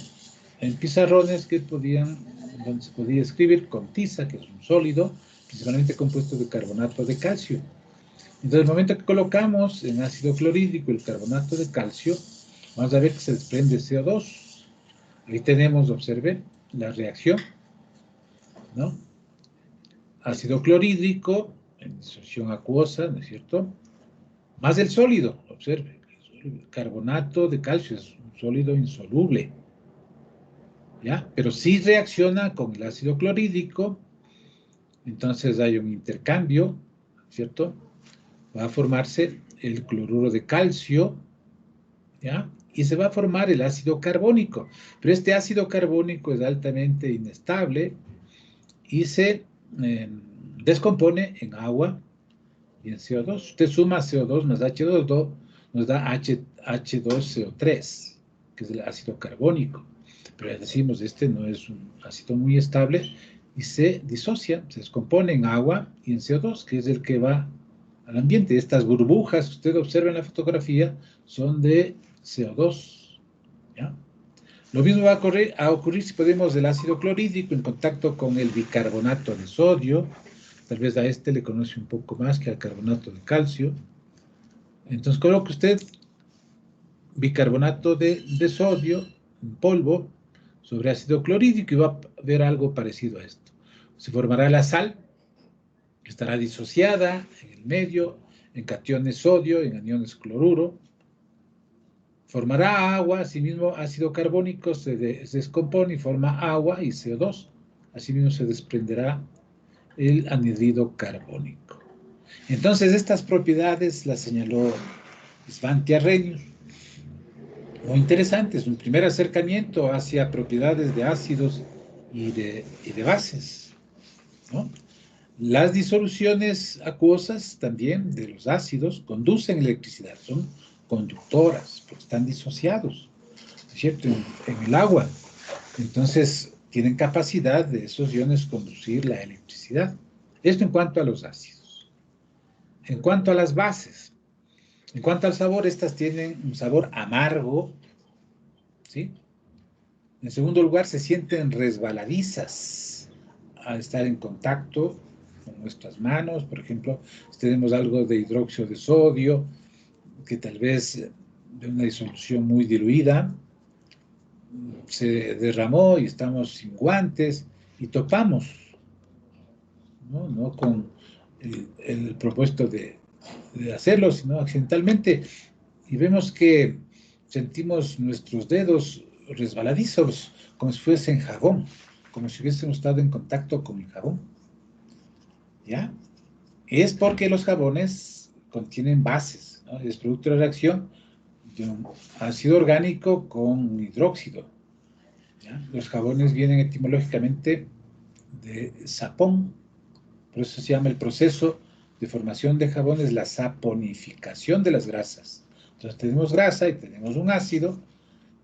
En pizarrones donde se podía escribir con tiza, que es un sólido, principalmente compuesto de carbonato de calcio. Entonces, el momento que colocamos en ácido clorhídrico el carbonato de calcio, vamos a ver que se desprende CO2. Ahí tenemos, observen, la reacción, ¿no? Ácido clorhídrico, en disolución acuosa, ¿no es cierto? Más el sólido, observe, el carbonato de calcio es un sólido insoluble, ¿ya? Pero sí reacciona con el ácido clorhídrico, entonces hay un intercambio, ¿cierto? Va a formarse el cloruro de calcio, ¿ya? Y se va a formar el ácido carbónico. Pero este ácido carbónico es altamente inestable y se descompone en agua y en CO2. Usted suma CO2 más H2O, nos da H2CO3, que es el ácido carbónico. Pero ya decimos, este no es un ácido muy estable y se disocia, se descompone en agua y en CO2, que es el que va al ambiente. Estas burbujas que usted observa en la fotografía son de CO2, ¿ya? Lo mismo va a ocurrir si ponemos el ácido clorhídrico en contacto con el bicarbonato de sodio. Tal vez a este le conoce un poco más que al carbonato de calcio. Entonces coloque usted bicarbonato de sodio en polvo sobre ácido clorhídrico y va a ver algo parecido a esto. Se formará la sal, que estará disociada en el medio, en cationes sodio, en aniones cloruro. Formará agua, asimismo ácido carbónico se descompone y forma agua y CO2. Asimismo se desprenderá el anhidrido carbónico. Entonces estas propiedades las señaló Svante Arrhenius. Muy interesantes, un primer acercamiento hacia propiedades de ácidos y de bases, ¿no? Las disoluciones acuosas también de los ácidos conducen electricidad, son conductoras, porque están disociados, ¿cierto? En el agua. Entonces, tienen capacidad de esos iones conducir la electricidad. Esto en cuanto a los ácidos. En cuanto a las bases, en cuanto al sabor, estas tienen un sabor amargo, ¿sí? En segundo lugar, se sienten resbaladizas al estar en contacto con nuestras manos. Por ejemplo, si tenemos algo de hidróxido de sodio, que tal vez de una disolución muy diluida, se derramó y estamos sin guantes y topamos, no con el propósito de hacerlo, sino accidentalmente, y vemos que sentimos nuestros dedos resbaladizos, como si fuesen jabón, como si hubiésemos estado en contacto con el jabón, ¿ya? Es porque los jabones contienen bases, ¿no? Es producto de la reacción de un ácido orgánico con hidróxido, ¿ya? Los jabones vienen etimológicamente de sapón, por eso se llama el proceso de formación de jabones la saponificación de las grasas. Entonces tenemos grasa y tenemos un ácido,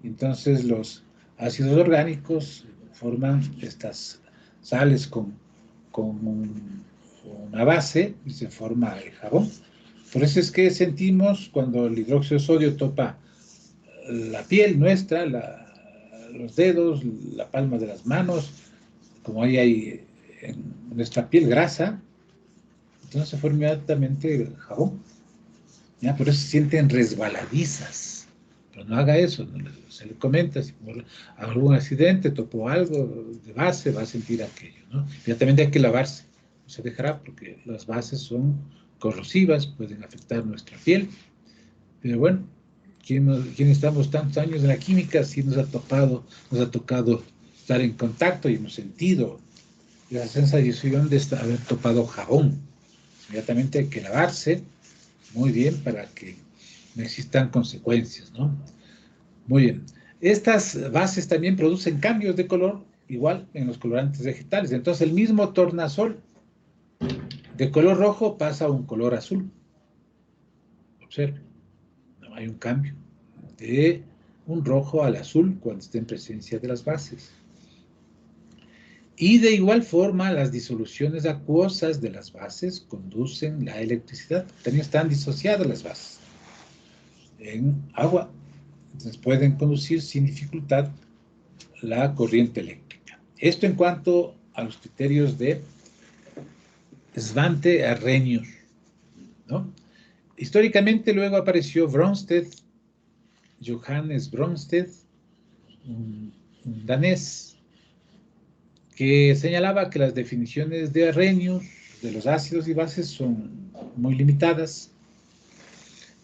y entonces los ácidos orgánicos forman estas sales con una base y se forma el jabón. Por eso es que sentimos cuando el hidróxido de sodio topa la piel nuestra, los dedos, la palma de las manos, como ahí hay en nuestra piel grasa, entonces se forma inmediatamente el jabón. ¿Ya? Por eso se sienten resbaladizas. Pero no haga eso, no se le comenta, si por algún accidente topó algo de base, va a sentir aquello, ¿no? Inmediatamente hay que lavarse, no se dejará porque las bases son corrosivas, pueden afectar nuestra piel, pero bueno, quienes estamos tantos años en la química, sí nos ha tocado estar en contacto y hemos sentido la sensación de haber topado jabón. Inmediatamente hay que lavarse muy bien para que no existan consecuencias, ¿no? Muy bien. Estas bases también producen cambios de color, igual en los colorantes vegetales. Entonces el mismo tornasol de color rojo pasa a un color azul. Observe, no hay un cambio de un rojo al azul cuando está en presencia de las bases. Y de igual forma, las disoluciones acuosas de las bases conducen la electricidad. También están disociadas las bases en agua. Entonces pueden conducir sin dificultad la corriente eléctrica. Esto en cuanto a los criterios de Svante Arrhenius, ¿no? Históricamente luego apareció Bronsted, Johannes Bronsted, un danés, que señalaba que las definiciones de Arrhenius de los ácidos y bases son muy limitadas,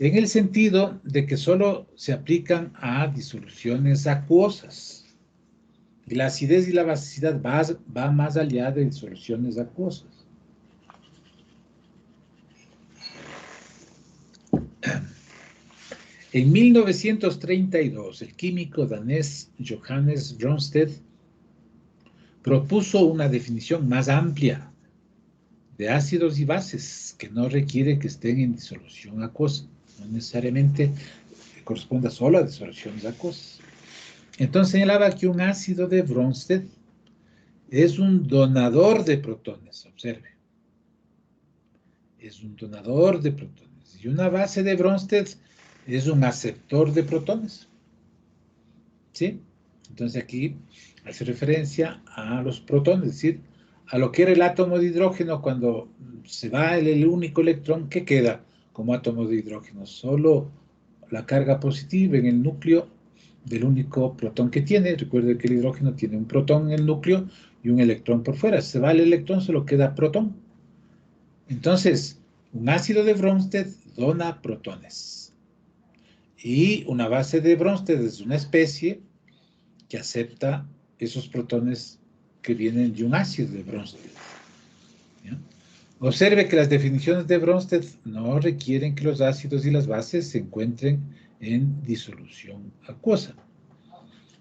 en el sentido de que solo se aplican a disoluciones acuosas. Y la acidez y la basicidad va más allá de disoluciones acuosas. En 1932, el químico danés Johannes Bronsted propuso una definición más amplia de ácidos y bases que no requiere que estén en disolución acuosa. No necesariamente corresponda solo a disoluciones acuosas. Entonces señalaba que un ácido de Bronsted es un donador de protones, observe. Es un donador de protones. Y una base de Bronsted es un aceptor de protones. ¿Sí? Entonces aquí hace referencia a los protones, es decir, a lo que era el átomo de hidrógeno cuando se va el único electrón que queda como átomo de hidrógeno, solo la carga positiva en el núcleo del único protón que tiene. Recuerde que el hidrógeno tiene un protón en el núcleo y un electrón por fuera. Se va el electrón, solo queda protón. Entonces, un ácido de Bronsted dona protones. Y una base de Bronsted es una especie que acepta esos protones que vienen de un ácido de Bronsted. ¿Ya? Observe que las definiciones de Bronsted no requieren que los ácidos y las bases se encuentren en disolución acuosa,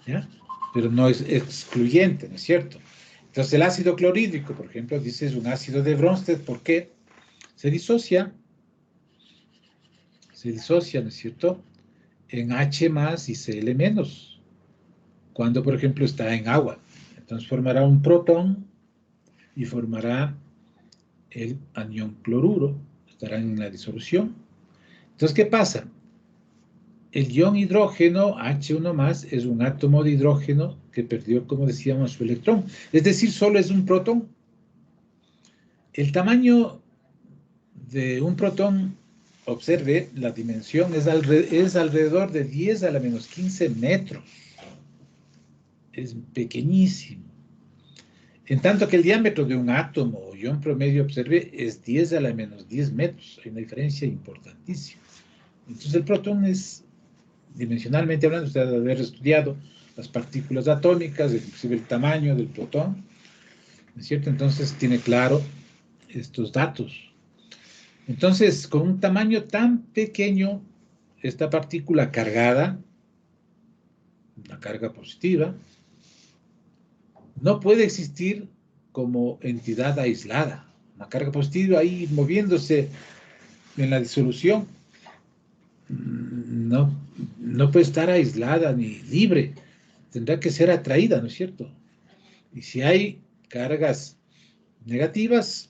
¿ya? Pero no es excluyente, ¿no es cierto? Entonces el ácido clorhídrico, por ejemplo, dice es un ácido de Bronsted, ¿por qué? Se disocia, ¿no es cierto?, en H más y Cl menos, cuando, por ejemplo, está en agua. Entonces formará un protón y formará el anión cloruro. Estarán en la disolución. Entonces, ¿qué pasa? El ion hidrógeno, H1+, es un átomo de hidrógeno que perdió, como decíamos, su electrón. Es decir, solo es un protón. El tamaño de un protón, observe, la dimensión es alrededor de 10 a la menos 15 metros. Es pequeñísimo. En tanto que el diámetro de un átomo o ion promedio, observe, es 10 a la menos 10 metros. Hay una diferencia importantísima. Entonces el protón es, dimensionalmente hablando, usted debe haber estudiado las partículas atómicas, inclusive el tamaño del protón, ¿no es cierto? Entonces tiene claro estos datos. Entonces, con un tamaño tan pequeño, esta partícula cargada, una carga positiva, no puede existir como entidad aislada. Una carga positiva ahí moviéndose en la disolución no puede estar aislada ni libre. Tendrá que ser atraída, ¿no es cierto? Y si hay cargas negativas,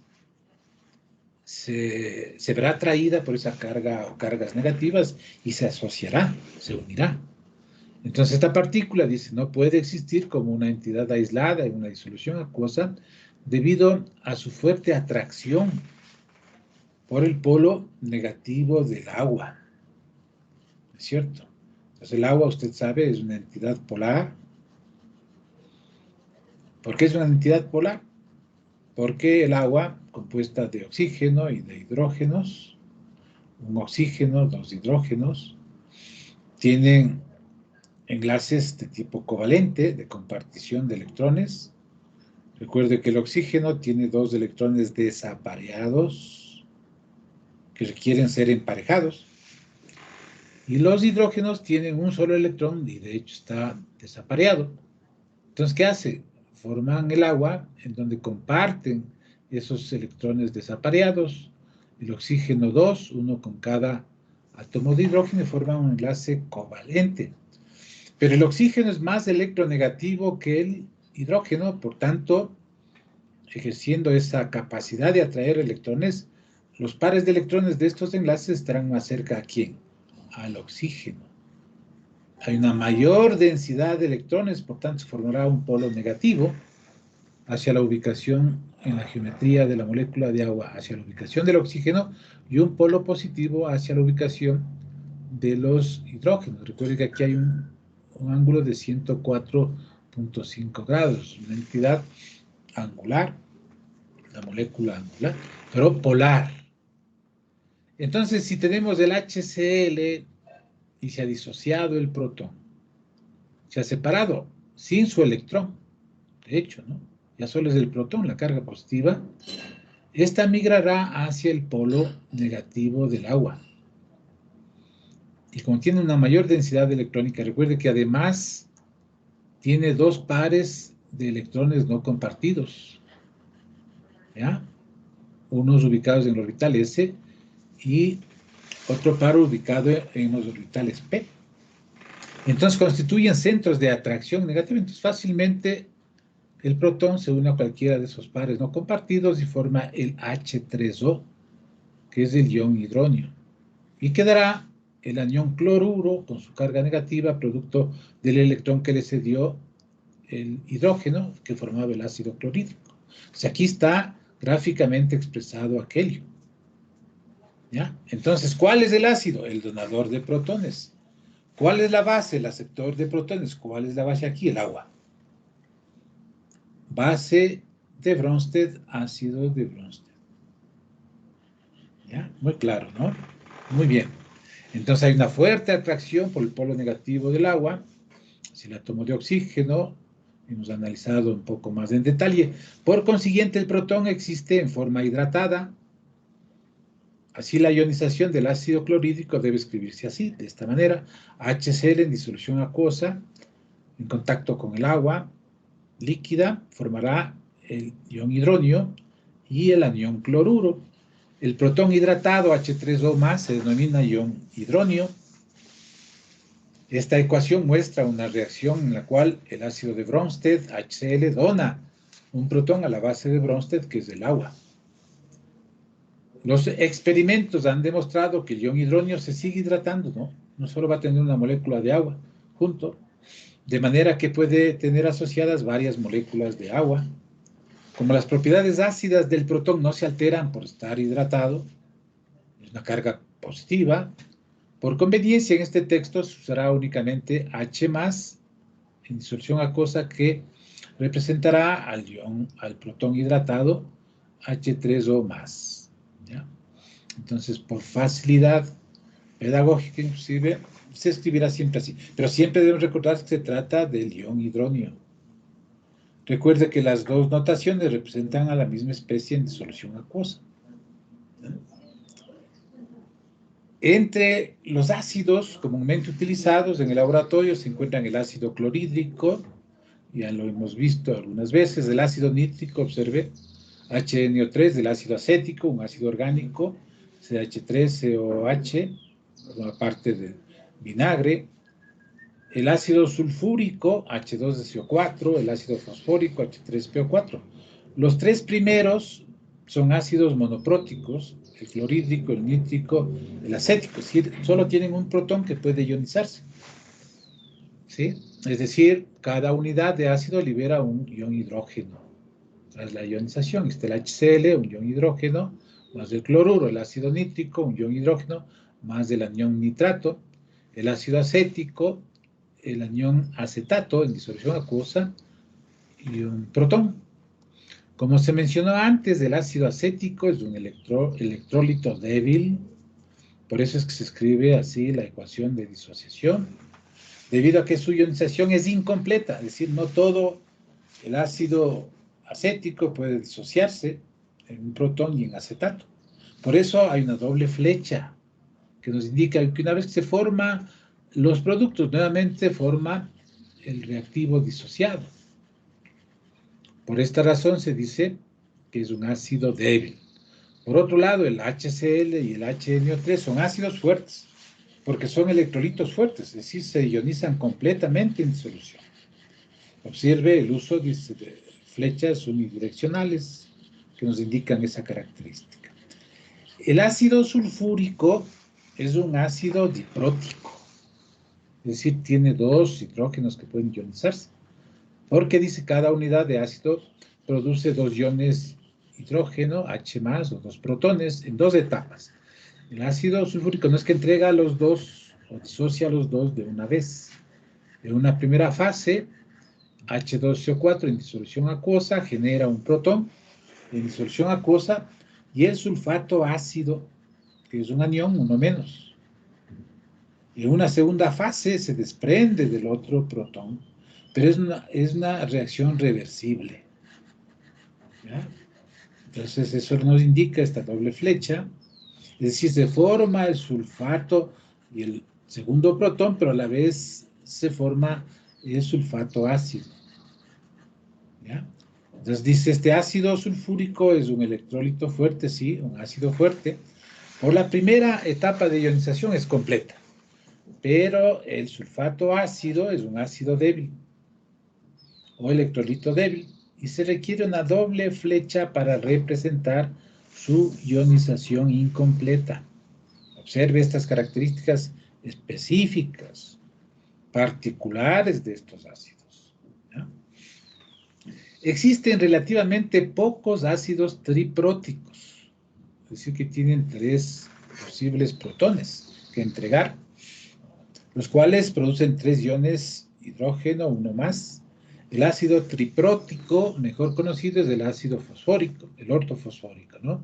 se verá atraída por esa carga o cargas negativas y se asociará, se unirá. Entonces esta partícula, dice, no puede existir como una entidad aislada en una disolución acuosa debido a su fuerte atracción por el polo negativo del agua. ¿Es cierto? Entonces el agua, usted sabe, es una entidad polar. ¿Por qué es una entidad polar? Porque el agua, compuesta de oxígeno y de hidrógenos, un oxígeno, dos hidrógenos, tienen enlaces de tipo covalente, de compartición de electrones. Recuerde que el oxígeno tiene dos electrones desapareados que requieren ser emparejados. Y los hidrógenos tienen un solo electrón y de hecho está desapareado. Entonces, ¿qué hace? Forman el agua en donde comparten esos electrones desapareados, el oxígeno 2, uno con cada átomo de hidrógeno, y forman un enlace covalente. Pero el oxígeno es más electronegativo que el hidrógeno, por tanto, ejerciendo esa capacidad de atraer electrones, los pares de electrones de estos enlaces estarán más cerca ¿a quién? Al oxígeno. Hay una mayor densidad de electrones, por tanto se formará un polo negativo hacia la ubicación en la geometría de la molécula de agua, hacia la ubicación del oxígeno, y un polo positivo hacia la ubicación de los hidrógenos. Recuerden que aquí hay un ángulo de 104.5 grados, una entidad angular, la molécula angular, pero polar. Entonces, si tenemos el HCl y se ha disociado el protón, se ha separado sin su electrón, de hecho, ¿no? Ya solo es el protón, la carga positiva, esta migrará hacia el polo negativo del agua. Y como tiene una mayor densidad electrónica, recuerde que además tiene dos pares de electrones no compartidos, ¿ya? Unos ubicados en el orbital S y otro par ubicado en los orbitales P. Entonces constituyen centros de atracción negativa. Entonces fácilmente el protón se une a cualquiera de esos pares no compartidos y forma el H3O, que es el ion hidróneo. Y quedará el anión cloruro con su carga negativa, producto del electrón que le cedió el hidrógeno que formaba el ácido clorhídrico. O sea, aquí está gráficamente expresado aquello. ¿Ya? Entonces, ¿cuál es el ácido? El donador de protones. ¿Cuál es la base? El aceptor de protones. ¿Cuál es la base aquí? El agua. Base de Bronsted, ácido de Bronsted. ¿Ya? Muy claro, ¿no? Muy bien. Entonces hay una fuerte atracción por el polo negativo del agua. Si el átomo de oxígeno, hemos analizado un poco más en detalle. Por consiguiente, el protón existe en forma hidratada. Así la ionización del ácido clorhídrico debe escribirse así, de esta manera. HCl en disolución acuosa, en contacto con el agua líquida, formará el ion hidróneo y el anión cloruro. El protón hidratado, H3O+, se denomina ion hidróneo. Esta ecuación muestra una reacción en la cual el ácido de Bronsted, HCl, dona un protón a la base de Bronsted, que es el agua. Los experimentos han demostrado que el ion hidronio se sigue hidratando, ¿no? No solo va a tener una molécula de agua junto, de manera que puede tener asociadas varias moléculas de agua. Como las propiedades ácidas del protón no se alteran por estar hidratado, es una carga positiva. Por conveniencia, en este texto se usará únicamente H+, en disolución acuosa, que representará al protón hidratado H3O+. ¿Ya? Entonces, por facilidad pedagógica, inclusive, se escribirá siempre así. Pero siempre debemos recordar que se trata del ion hidronio. Recuerde que las dos notaciones representan a la misma especie en disolución acuosa. Entre los ácidos comúnmente utilizados en el laboratorio se encuentran el ácido clorhídrico, ya lo hemos visto algunas veces, el ácido nítrico, observe, HNO3, el ácido acético, un ácido orgánico, CH3COH, una parte del vinagre, el ácido sulfúrico, H2SO4, el ácido fosfórico, H3PO4. Los tres primeros son ácidos monopróticos, el clorhídrico, el nítrico, el acético, es decir, solo tienen un protón que puede ionizarse. ¿Sí? Es decir, cada unidad de ácido libera un ion hidrógeno. Tras la ionización está el HCl, un ion hidrógeno, más el cloruro, el ácido nítrico, un ion hidrógeno, más del anión nitrato, el ácido acético, el anión acetato en disolución acuosa y un protón. Como se mencionó antes, el ácido acético es un electrolito débil, por eso es que se escribe así la ecuación de disociación, debido a que su ionización es incompleta, es decir, no todo el ácido acético puede disociarse en un protón y en acetato. Por eso hay una doble flecha que nos indica que una vez que se forman los productos, nuevamente forma el reactivo disociado. Por esta razón se dice que es un ácido débil. Por otro lado, el HCl y el HNO3 son ácidos fuertes, porque son electrolitos fuertes, es decir, se ionizan completamente en disolución. Observe el uso de flechas unidireccionales que nos indican esa característica. El ácido sulfúrico es un ácido diprótico, es decir, tiene dos hidrógenos que pueden ionizarse, porque dice cada unidad de ácido produce dos iones hidrógeno, H+, o dos protones, en dos etapas. El ácido sulfúrico no es que entrega a los dos, o disocia a los dos de una vez. En una primera fase, H2SO4 en disolución acuosa genera un protón en disolución acuosa y el sulfato ácido, que es un anión, uno menos. En una segunda fase se desprende del otro protón, pero es una reacción reversible. ¿Ya? Entonces eso nos indica esta doble flecha, es decir, se forma el sulfato y el segundo protón, pero a la vez se forma el sulfato ácido. ¿Ya? Entonces dice, este ácido sulfúrico es un electrolito fuerte, sí, un ácido fuerte. Por la primera etapa de ionización es completa, pero el sulfato ácido es un ácido débil o electrolito débil y se requiere una doble flecha para representar su ionización incompleta. Observe estas características específicas, particulares de estos ácidos. ¿Ya? Existen relativamente pocos ácidos tripróticos, es decir, que tienen tres posibles protones que entregar, los cuales producen tres iones hidrógeno, uno más. El ácido triprótico, mejor conocido, es el ácido fosfórico, el ortofosfórico, ¿no?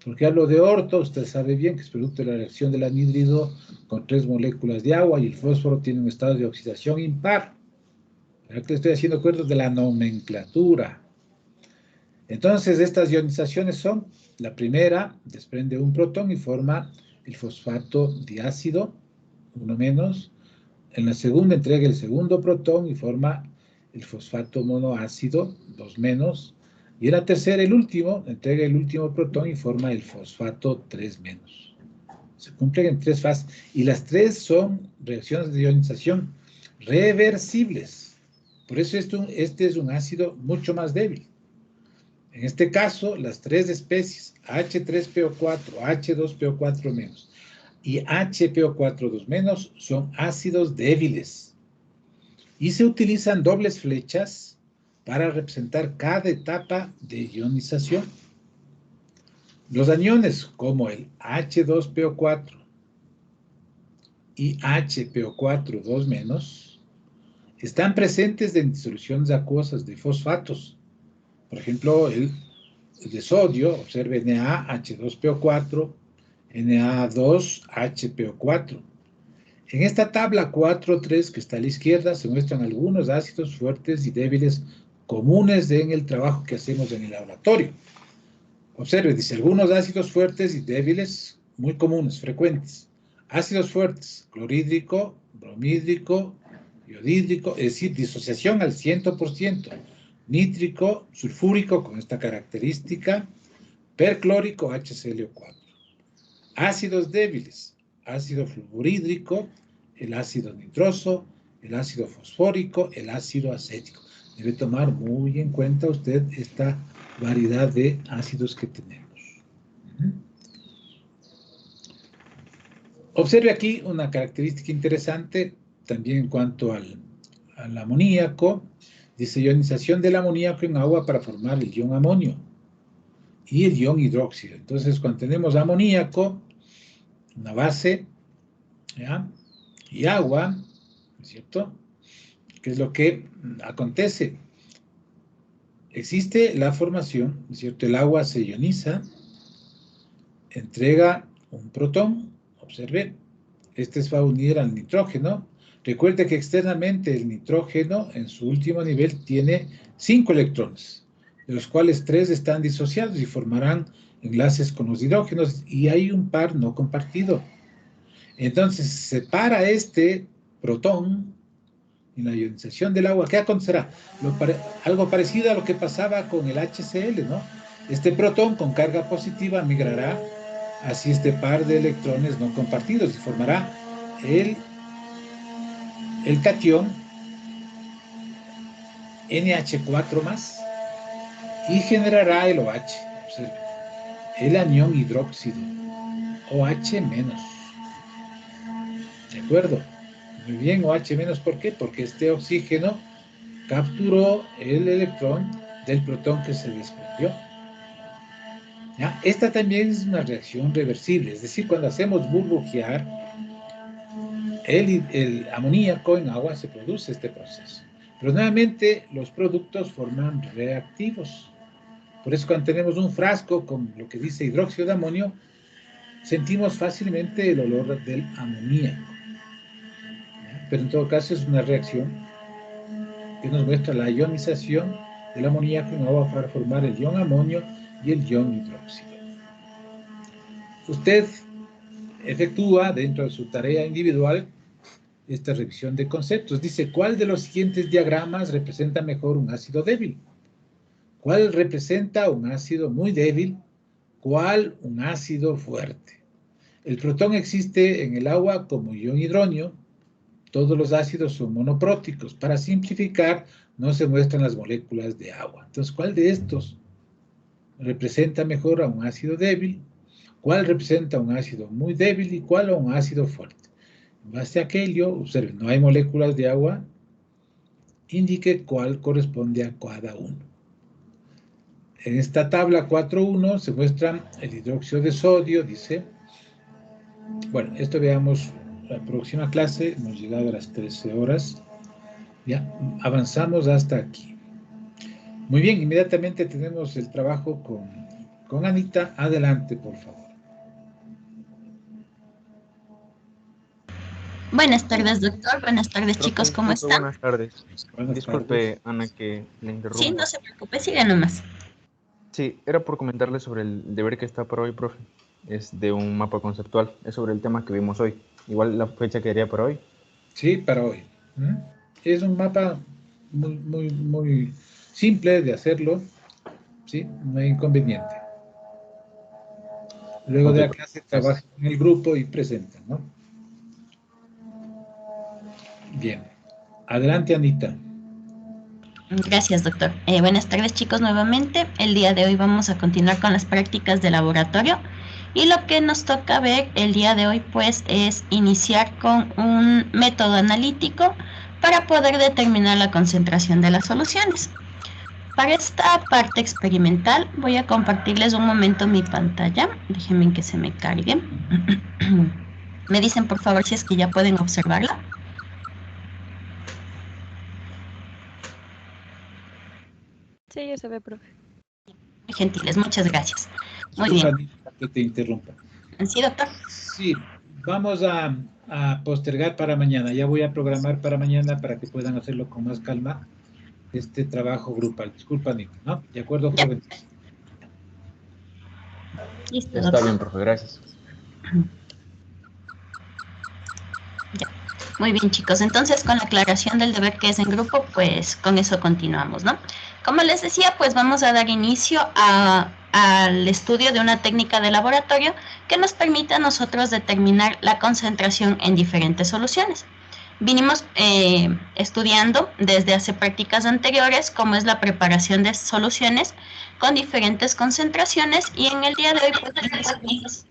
¿Por qué hablo de orto? Usted sabe bien que es producto de la reacción del anhídrido con tres moléculas de agua y el fósforo tiene un estado de oxidación impar. ¿Verdad que le estoy haciendo acuerdo de la nomenclatura? Entonces, estas ionizaciones son, la primera, desprende un protón y forma el fosfato diácido, uno menos. En la segunda entrega el segundo protón y forma el fosfato monoácido, dos menos. Y en la tercera, el último, entrega el último protón y forma el fosfato 3 menos. Se cumplen en 3 fases. Y las 3 son reacciones de ionización reversibles. Por eso este es un ácido mucho más débil. En este caso, las 3 especies, H3PO4, H2PO4- y HPO4- son ácidos débiles. Y se utilizan dobles flechas para representar cada etapa de ionización. Los aniones, como el H2PO4 y HPO4- están presentes en disoluciones acuosas de fosfatos. Por ejemplo, el de sodio, observe NaH2PO4, Na2HPO4. En esta tabla 4.3 que está a la izquierda se muestran algunos ácidos fuertes y débiles comunes en el trabajo que hacemos en el laboratorio. Observe, dice, algunos ácidos fuertes y débiles muy comunes, frecuentes. Ácidos fuertes, clorhídrico, bromhídrico, iodídrico, es decir, disociación al 100%. Nítrico, sulfúrico con esta característica, perclórico, HClO4. Ácidos débiles, ácido fluorhídrico, el ácido nitroso, el ácido fosfórico, el ácido acético. Debe tomar muy en cuenta usted esta variedad de ácidos que tenemos. Observe aquí una característica interesante también en cuanto al amoníaco. Dice ionización del amoníaco en agua para formar el ion amonio y el ion hidróxido. Entonces, cuando tenemos amoníaco, una base, ¿ya?, y agua, ¿no es cierto?, ¿qué es lo que acontece? Existe la formación, ¿no es cierto? El agua se ioniza, entrega un protón, observe, este se va a unir al nitrógeno. Recuerde que externamente el nitrógeno en su último nivel tiene 5 electrones, de los cuales 3 están disociados y formarán enlaces con los hidrógenos, y hay un par no compartido. Entonces, separa este protón en la ionización del agua. ¿Qué acontecerá? Algo parecido a lo que pasaba con el HCl, ¿no? Este protón con carga positiva migrará hacia este par de electrones no compartidos y formará el catión NH4+, y generará el OH, observe, el anión hidróxido, OH-. ¿De acuerdo? Muy bien, OH-, ¿por qué? Porque este oxígeno capturó el electrón del protón que se desprendió. ¿Ya? Esta también es una reacción reversible, es decir, cuando hacemos burbujear el amoníaco en agua se produce este proceso. Pero nuevamente los productos forman reactivos. Por eso cuando tenemos un frasco con lo que dice hidróxido de amonio, sentimos fácilmente el olor del amoníaco. ¿Ya? Pero en todo caso es una reacción que nos muestra la ionización del amoníaco en agua para formar el ion amonio y el ion hidróxido. Usted efectúa dentro de su tarea individual esta revisión de conceptos. Dice, ¿cuál de los siguientes diagramas representa mejor un ácido débil? ¿Cuál representa un ácido muy débil? ¿Cuál un ácido fuerte? El protón existe en el agua como ion hidronio. Todos los ácidos son monopróticos. Para simplificar, no se muestran las moléculas de agua. Entonces, ¿cuál de estos representa mejor a un ácido débil? ¿Cuál representa un ácido muy débil y cuál a un ácido fuerte? En base a aquello, observen, no hay moléculas de agua, indique cuál corresponde a cada uno. En esta tabla 4.1 se muestra el hidróxido de sodio, dice. Bueno, esto veamos la próxima clase, hemos llegado a las 13 horas. Ya, avanzamos hasta aquí. Muy bien, inmediatamente tenemos el trabajo con Anita. Adelante, por favor. Buenas tardes, doctor. Buenas tardes, chicos. Profe, ¿Cómo disculpe, están? buenas tardes. Buenas tardes. Disculpe, Ana, que le Sí, interrumpa. no se preocupe, siga nomás. Sí, era por comentarle sobre el deber que está para hoy, profe. Es de un mapa conceptual, es sobre el tema que vimos hoy. Igual la fecha quedaría para hoy. Sí, para hoy. Es un mapa muy simple de hacerlo, ¿sí? No hay inconveniente. Luego de Ok, la clase trabajan en el grupo y presentan, ¿no? Bien. Adelante, Anita. Gracias, doctor. Buenas tardes, chicos, nuevamente. El día de hoy vamos a continuar con las prácticas de laboratorio y lo que nos toca ver el día de hoy, pues, es iniciar con un método analítico para poder determinar la concentración de las soluciones. Para esta parte experimental voy a compartirles un momento mi pantalla. Déjenme que se me cargue. Me dicen, por favor, si es que ya pueden observarla. Sí, ya se ve, profe. Muy gentiles, muchas gracias. Muy Disculpa, bien. Anita, que te interrumpa. ¿Sí, doctor? Sí, vamos a postergar para mañana. Ya voy a programar para mañana para que puedan hacerlo con más calma, este trabajo grupal. Disculpa, Anita, ¿no? De acuerdo, Ya. joven. Listo, está doctor. bien, profe, gracias. Ya. Muy bien, chicos. Entonces, con la aclaración del deber que es en grupo, pues con eso continuamos, ¿no? Como les decía, pues vamos a dar inicio al estudio de una técnica de laboratorio que nos permite a nosotros determinar la concentración en diferentes soluciones. Vinimos estudiando desde hace prácticas anteriores cómo es la preparación de soluciones con diferentes concentraciones y en el día de hoy pues,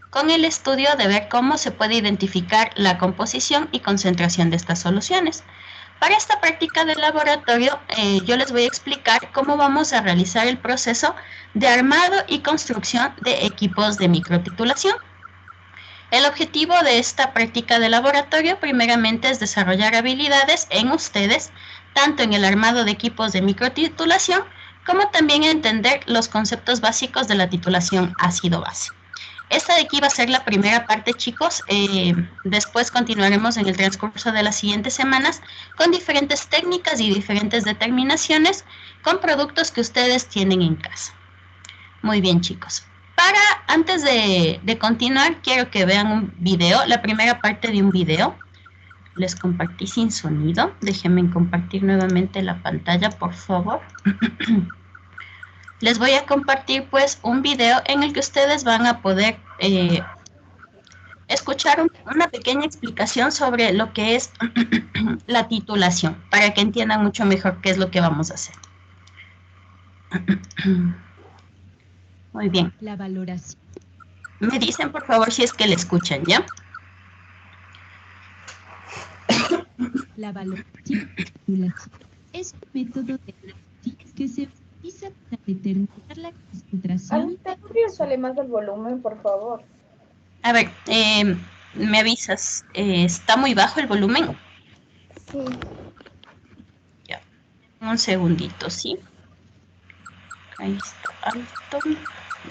con el estudio de ver cómo se puede identificar la composición y concentración de estas soluciones. Para esta práctica de laboratorio, yo les voy a explicar cómo vamos a realizar el proceso de armado y construcción de equipos de microtitulación. El objetivo de esta práctica de laboratorio primeramente es desarrollar habilidades en ustedes, tanto en el armado de equipos de microtitulación, como también entender los conceptos básicos de la titulación ácido-base. Esta de aquí va a ser la primera parte, chicos. Después continuaremos en el transcurso de las siguientes semanas con diferentes técnicas y diferentes determinaciones con productos que ustedes tienen en casa. Muy bien, chicos. Antes de continuar, quiero que vean un video, la primera parte de un video. Les compartí sin sonido. Déjenme compartir nuevamente la pantalla, por favor. Les voy a compartir pues un video en el que ustedes van a poder escuchar una pequeña explicación sobre lo que es la titulación, para que entiendan mucho mejor qué es lo que vamos a hacer. Muy bien. La valoración. Me dicen, por favor, si es que le escuchan, ¿ya? La valoración es un método de análisis que se utiliza para determinar la concentración. Anita, ¿podrías sale más del volumen, por favor? A ver, me avisas, ¿está muy bajo el volumen? Sí. Ya, un segundito, ¿sí? Ahí está alto.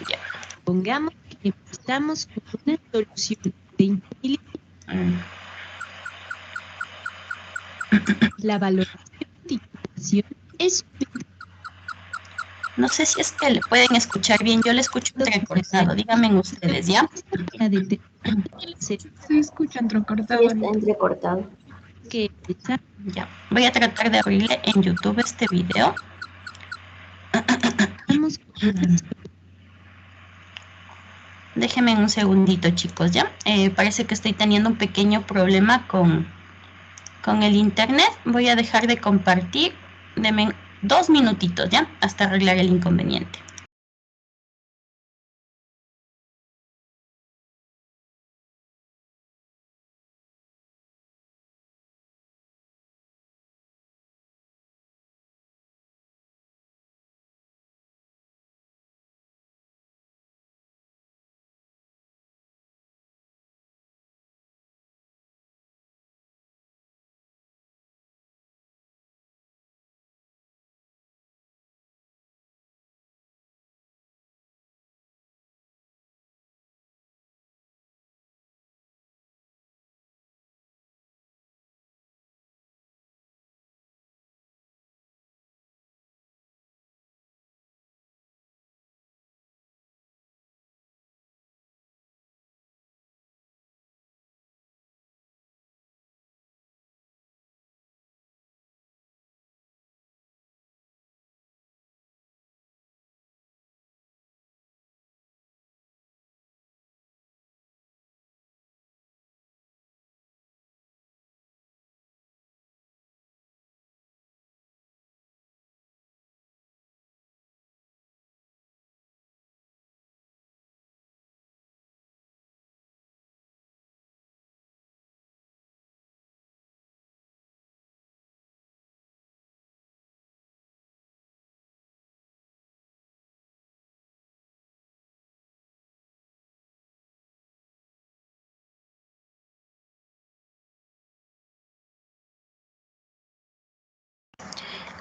Ya. Pongamos que empezamos con una solución de 20 mililitros. La valoración de titulación es No sé si es que le pueden escuchar bien, yo le escucho entrecortado, díganme ustedes, ¿ya? para determinar Se escucha entrecortado. Sí, está entrecortado. que empezar. Ya, voy a tratar de abrirle en YouTube este video. Vamos con una Déjenme un segundito, chicos, ¿ya? Parece que estoy teniendo un pequeño problema con el internet. Voy a dejar de compartir. Denme 2 minutitos, ¿ya? Hasta arreglar el inconveniente.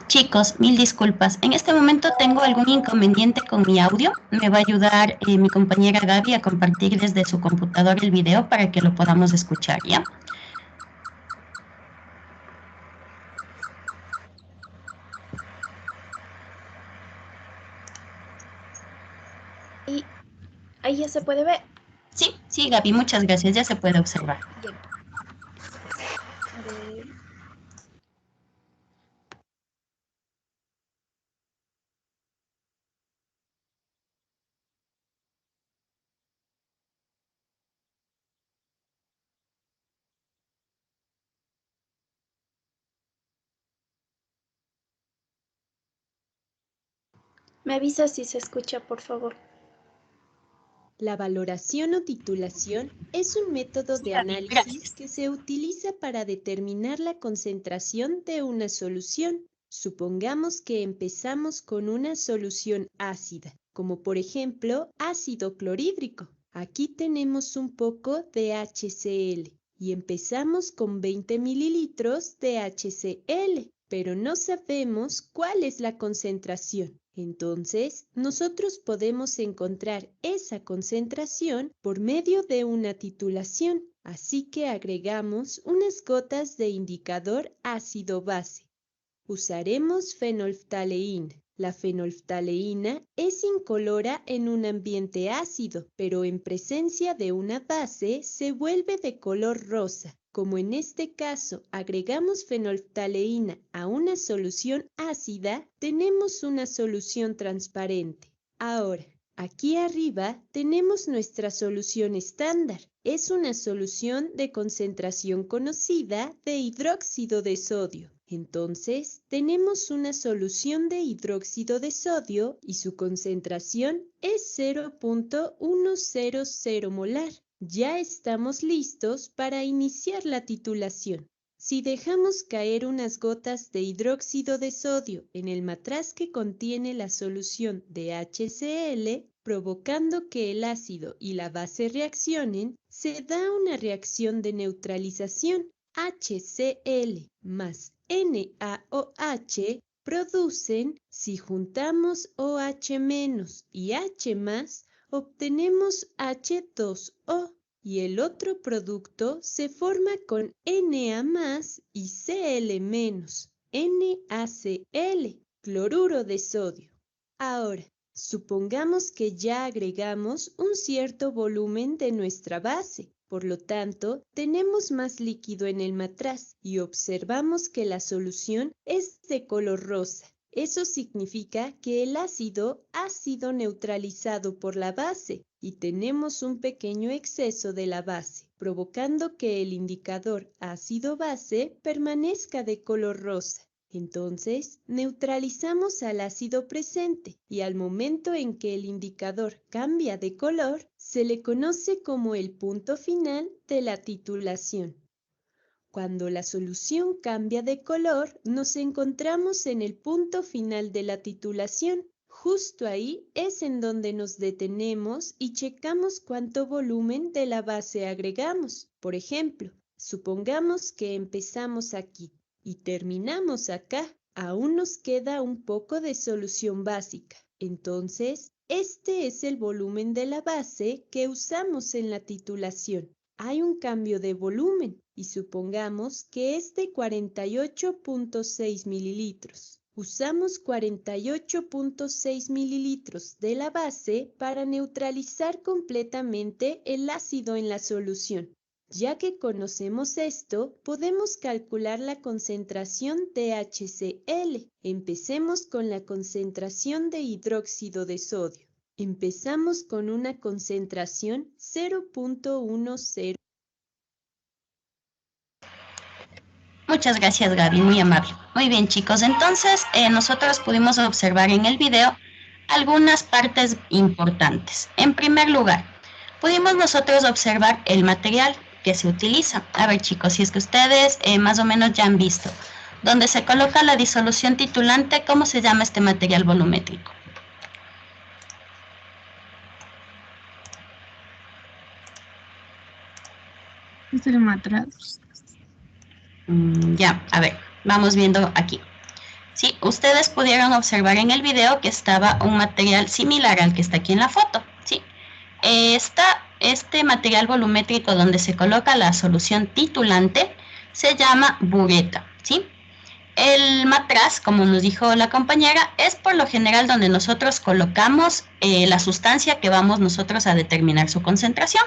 Chicos, mil disculpas. En este momento tengo algún inconveniente con mi audio. Me va a ayudar mi compañera Gaby a compartir desde su computador el video para que lo podamos escuchar, ¿ya? Y ahí ya se puede ver. Sí, sí, Gaby, muchas gracias. Ya se puede observar. Bien. A ver. Me avisa si se escucha, por favor. La valoración o titulación es un método de análisis Gracias. que se utiliza para determinar la concentración de una solución. Supongamos que empezamos con una solución ácida, como por ejemplo ácido clorhídrico. Aquí tenemos un poco de HCl y empezamos con 20 mililitros de HCl, pero no sabemos cuál es la concentración. Entonces, nosotros podemos encontrar esa concentración por medio de una titulación, así que agregamos unas gotas de indicador ácido-base. Usaremos fenolftaleína. La fenolftaleína es incolora en un ambiente ácido, pero en presencia de una base se vuelve de color rosa. Como en este caso agregamos fenolftaleína a una solución ácida, tenemos una solución transparente. Ahora, aquí arriba tenemos nuestra solución estándar. Es una solución de concentración conocida de hidróxido de sodio. Entonces, tenemos una solución de hidróxido de sodio y su concentración es 0.100 molar. Ya estamos listos para iniciar la titulación. Si dejamos caer unas gotas de hidróxido de sodio en el matraz que contiene la solución de HCl, provocando que el ácido y la base reaccionen, se da una reacción de neutralización. HCl más NaOH producen, si juntamos OH- y H+, obtenemos H2O y el otro producto se forma con Na+ y Cl-, NaCl, cloruro de sodio. Ahora, supongamos que ya agregamos un cierto volumen de nuestra base. Por lo tanto, tenemos más líquido en el matraz y observamos que la solución es de color rosa. Eso significa que el ácido ha sido neutralizado por la base y tenemos un pequeño exceso de la base, provocando que el indicador ácido-base permanezca de color rosa. Entonces, neutralizamos al ácido presente y al momento en que el indicador cambia de color, se le conoce como el punto final de la titulación. Cuando la solución cambia de color, nos encontramos en el punto final de la titulación. Justo ahí es en donde nos detenemos y checamos cuánto volumen de la base agregamos. Por ejemplo, supongamos que empezamos aquí y terminamos acá. Aún nos queda un poco de solución básica. Entonces, este es el volumen de la base que usamos en la titulación. Hay un cambio de volumen y supongamos que es de 48.6 mililitros. Usamos 48.6 mililitros de la base para neutralizar completamente el ácido en la solución. Ya que conocemos esto, podemos calcular la concentración de HCl. Empecemos con la concentración de hidróxido de sodio. Empezamos con una concentración 0.10. Muchas gracias, Gaby, muy amable. Muy bien, chicos, entonces nosotros pudimos observar en el video algunas partes importantes. En primer lugar, pudimos nosotros observar el material que se utiliza. A ver, chicos, si es que ustedes más o menos ya han visto, donde se coloca la disolución titulante, ¿cómo se llama este material volumétrico? Es el matraz. Ya, a ver, vamos viendo aquí. Sí, ustedes pudieron observar en el video que estaba un material similar al que está aquí en la foto, ¿sí? Este material volumétrico donde se coloca la solución titulante se llama bureta, ¿sí? El matraz, como nos dijo la compañera, es por lo general donde nosotros colocamos la sustancia que vamos nosotros a determinar su concentración,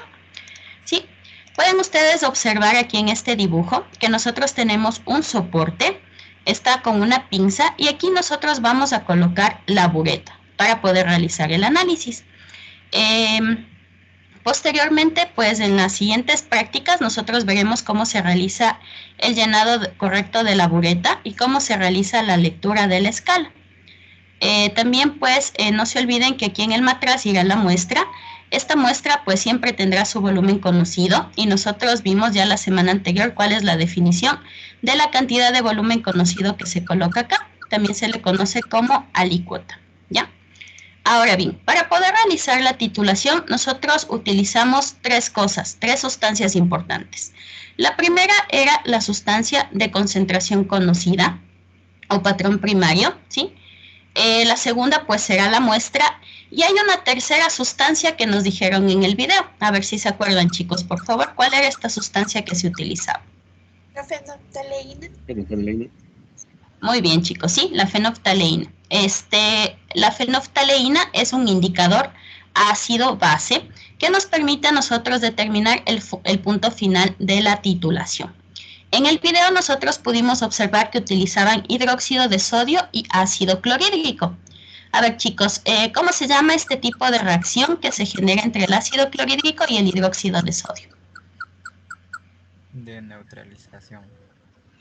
¿sí? Pueden ustedes observar aquí en este dibujo que nosotros tenemos un soporte, está con una pinza y aquí nosotros vamos a colocar la bureta para poder realizar el análisis. Posteriormente, pues en las siguientes prácticas nosotros veremos cómo se realiza el llenado correcto de la bureta y cómo se realiza la lectura de la escala. También pues no se olviden que aquí en el matraz irá la muestra. Esta muestra pues siempre tendrá su volumen conocido y nosotros vimos ya la semana anterior cuál es la definición de la cantidad de volumen conocido que se coloca acá. También se le conoce como alícuota, ¿ya? Ahora bien, para poder realizar la titulación, nosotros utilizamos tres sustancias importantes. La primera era la sustancia de concentración conocida o patrón primario, ¿sí? La segunda pues será la muestra y hay una tercera sustancia que nos dijeron en el video. A ver si se acuerdan, chicos, por favor, ¿cuál era esta sustancia que se utilizaba? La fenolftaleína. Muy bien, chicos, sí, la fenolftaleína. La fenolftaleína es un indicador ácido-base que nos permite a nosotros determinar el punto final de la titulación. En el video nosotros pudimos observar que utilizaban hidróxido de sodio y ácido clorhídrico. A ver, chicos, ¿cómo se llama este tipo de reacción que se genera entre el ácido clorhídrico y el hidróxido de sodio? De neutralización.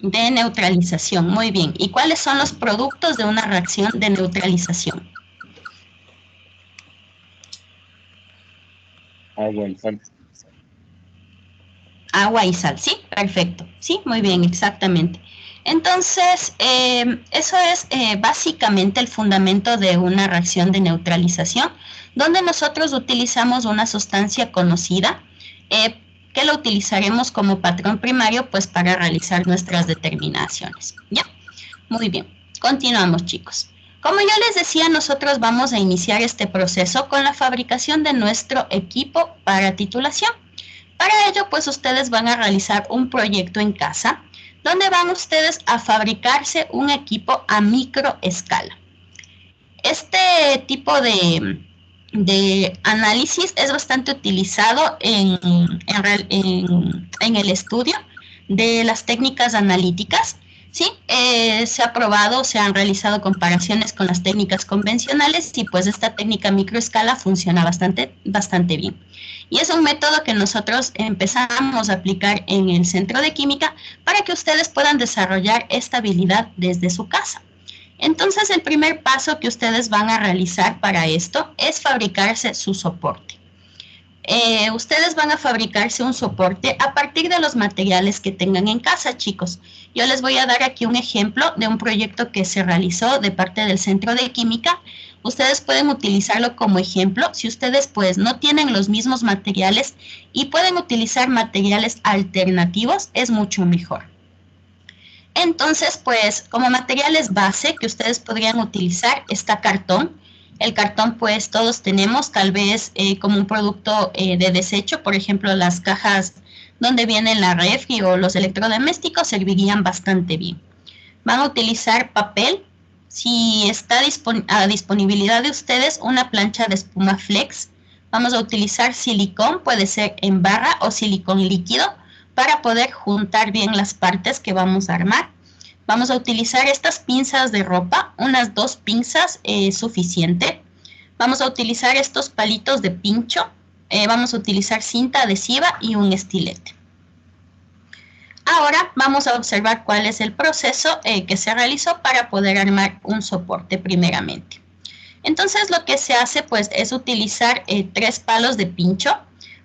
De neutralización, muy bien. ¿Y cuáles son los productos de una reacción de neutralización? Agua y sal. Agua y sal, sí, perfecto. Sí, muy bien, exactamente. Entonces, eso es básicamente el fundamento de una reacción de neutralización, donde nosotros utilizamos una sustancia conocida, que lo utilizaremos como patrón primario pues para realizar nuestras determinaciones. ¿Ya? Muy bien, continuamos, chicos. Como ya les decía, nosotros vamos a iniciar este proceso con la fabricación de nuestro equipo para titulación. Para ello, pues ustedes van a realizar un proyecto en casa, donde van ustedes a fabricarse un equipo a microescala. Este tipo de análisis es bastante utilizado en el estudio de las técnicas analíticas, ¿sí? Se ha probado, se han realizado comparaciones con las técnicas convencionales y pues esta técnica microescala funciona bastante bien. Y es un método que nosotros empezamos a aplicar en el Centro de Química para que ustedes puedan desarrollar esta habilidad desde su casa. Entonces, el primer paso que ustedes van a realizar para esto es fabricarse su soporte. Ustedes van a fabricarse un soporte a partir de los materiales que tengan en casa, chicos. Yo les voy a dar aquí un ejemplo de un proyecto que se realizó de parte del Centro de Química. Ustedes pueden utilizarlo como ejemplo si ustedes pues no tienen los mismos materiales y pueden utilizar materiales alternativos, es mucho mejor. Entonces, pues, como materiales base que ustedes podrían utilizar está cartón. El cartón, pues, todos tenemos, tal vez como un producto de desecho. Por ejemplo, las cajas donde viene la refri o los electrodomésticos servirían bastante bien. Van a utilizar papel. Si está a disponibilidad de ustedes una plancha de espuma flex, vamos a utilizar silicón, puede ser en barra o silicón líquido, para poder juntar bien las partes que vamos a armar. Vamos a utilizar estas pinzas de ropa, unas 2 pinzas es suficiente. Vamos a utilizar estos palitos de pincho, vamos a utilizar cinta adhesiva y un estilete. Ahora vamos a observar cuál es el proceso que se realizó para poder armar un soporte primeramente. Entonces lo que se hace pues es utilizar 3 palos de pincho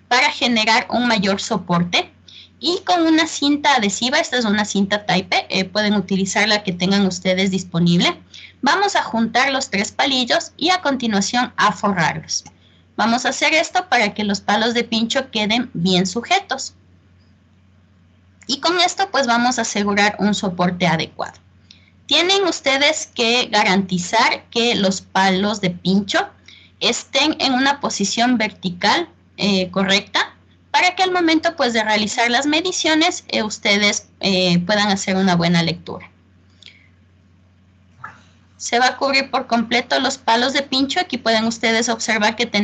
para generar un mayor soporte. Y con una cinta adhesiva, esta es una cinta Type, pueden utilizar la que tengan ustedes disponible. Vamos a juntar los 3 palillos y a continuación a forrarlos. Vamos a hacer esto para que los palos de pincho queden bien sujetos. Y con esto pues vamos a asegurar un soporte adecuado. tienen ustedes que garantizar que los palos de pincho estén en una posición vertical correcta, para que al momento pues de realizar las mediciones ustedes puedan hacer una buena lectura. Se va a cubrir por completo los palos de pincho. Aquí pueden ustedes observar que tenemos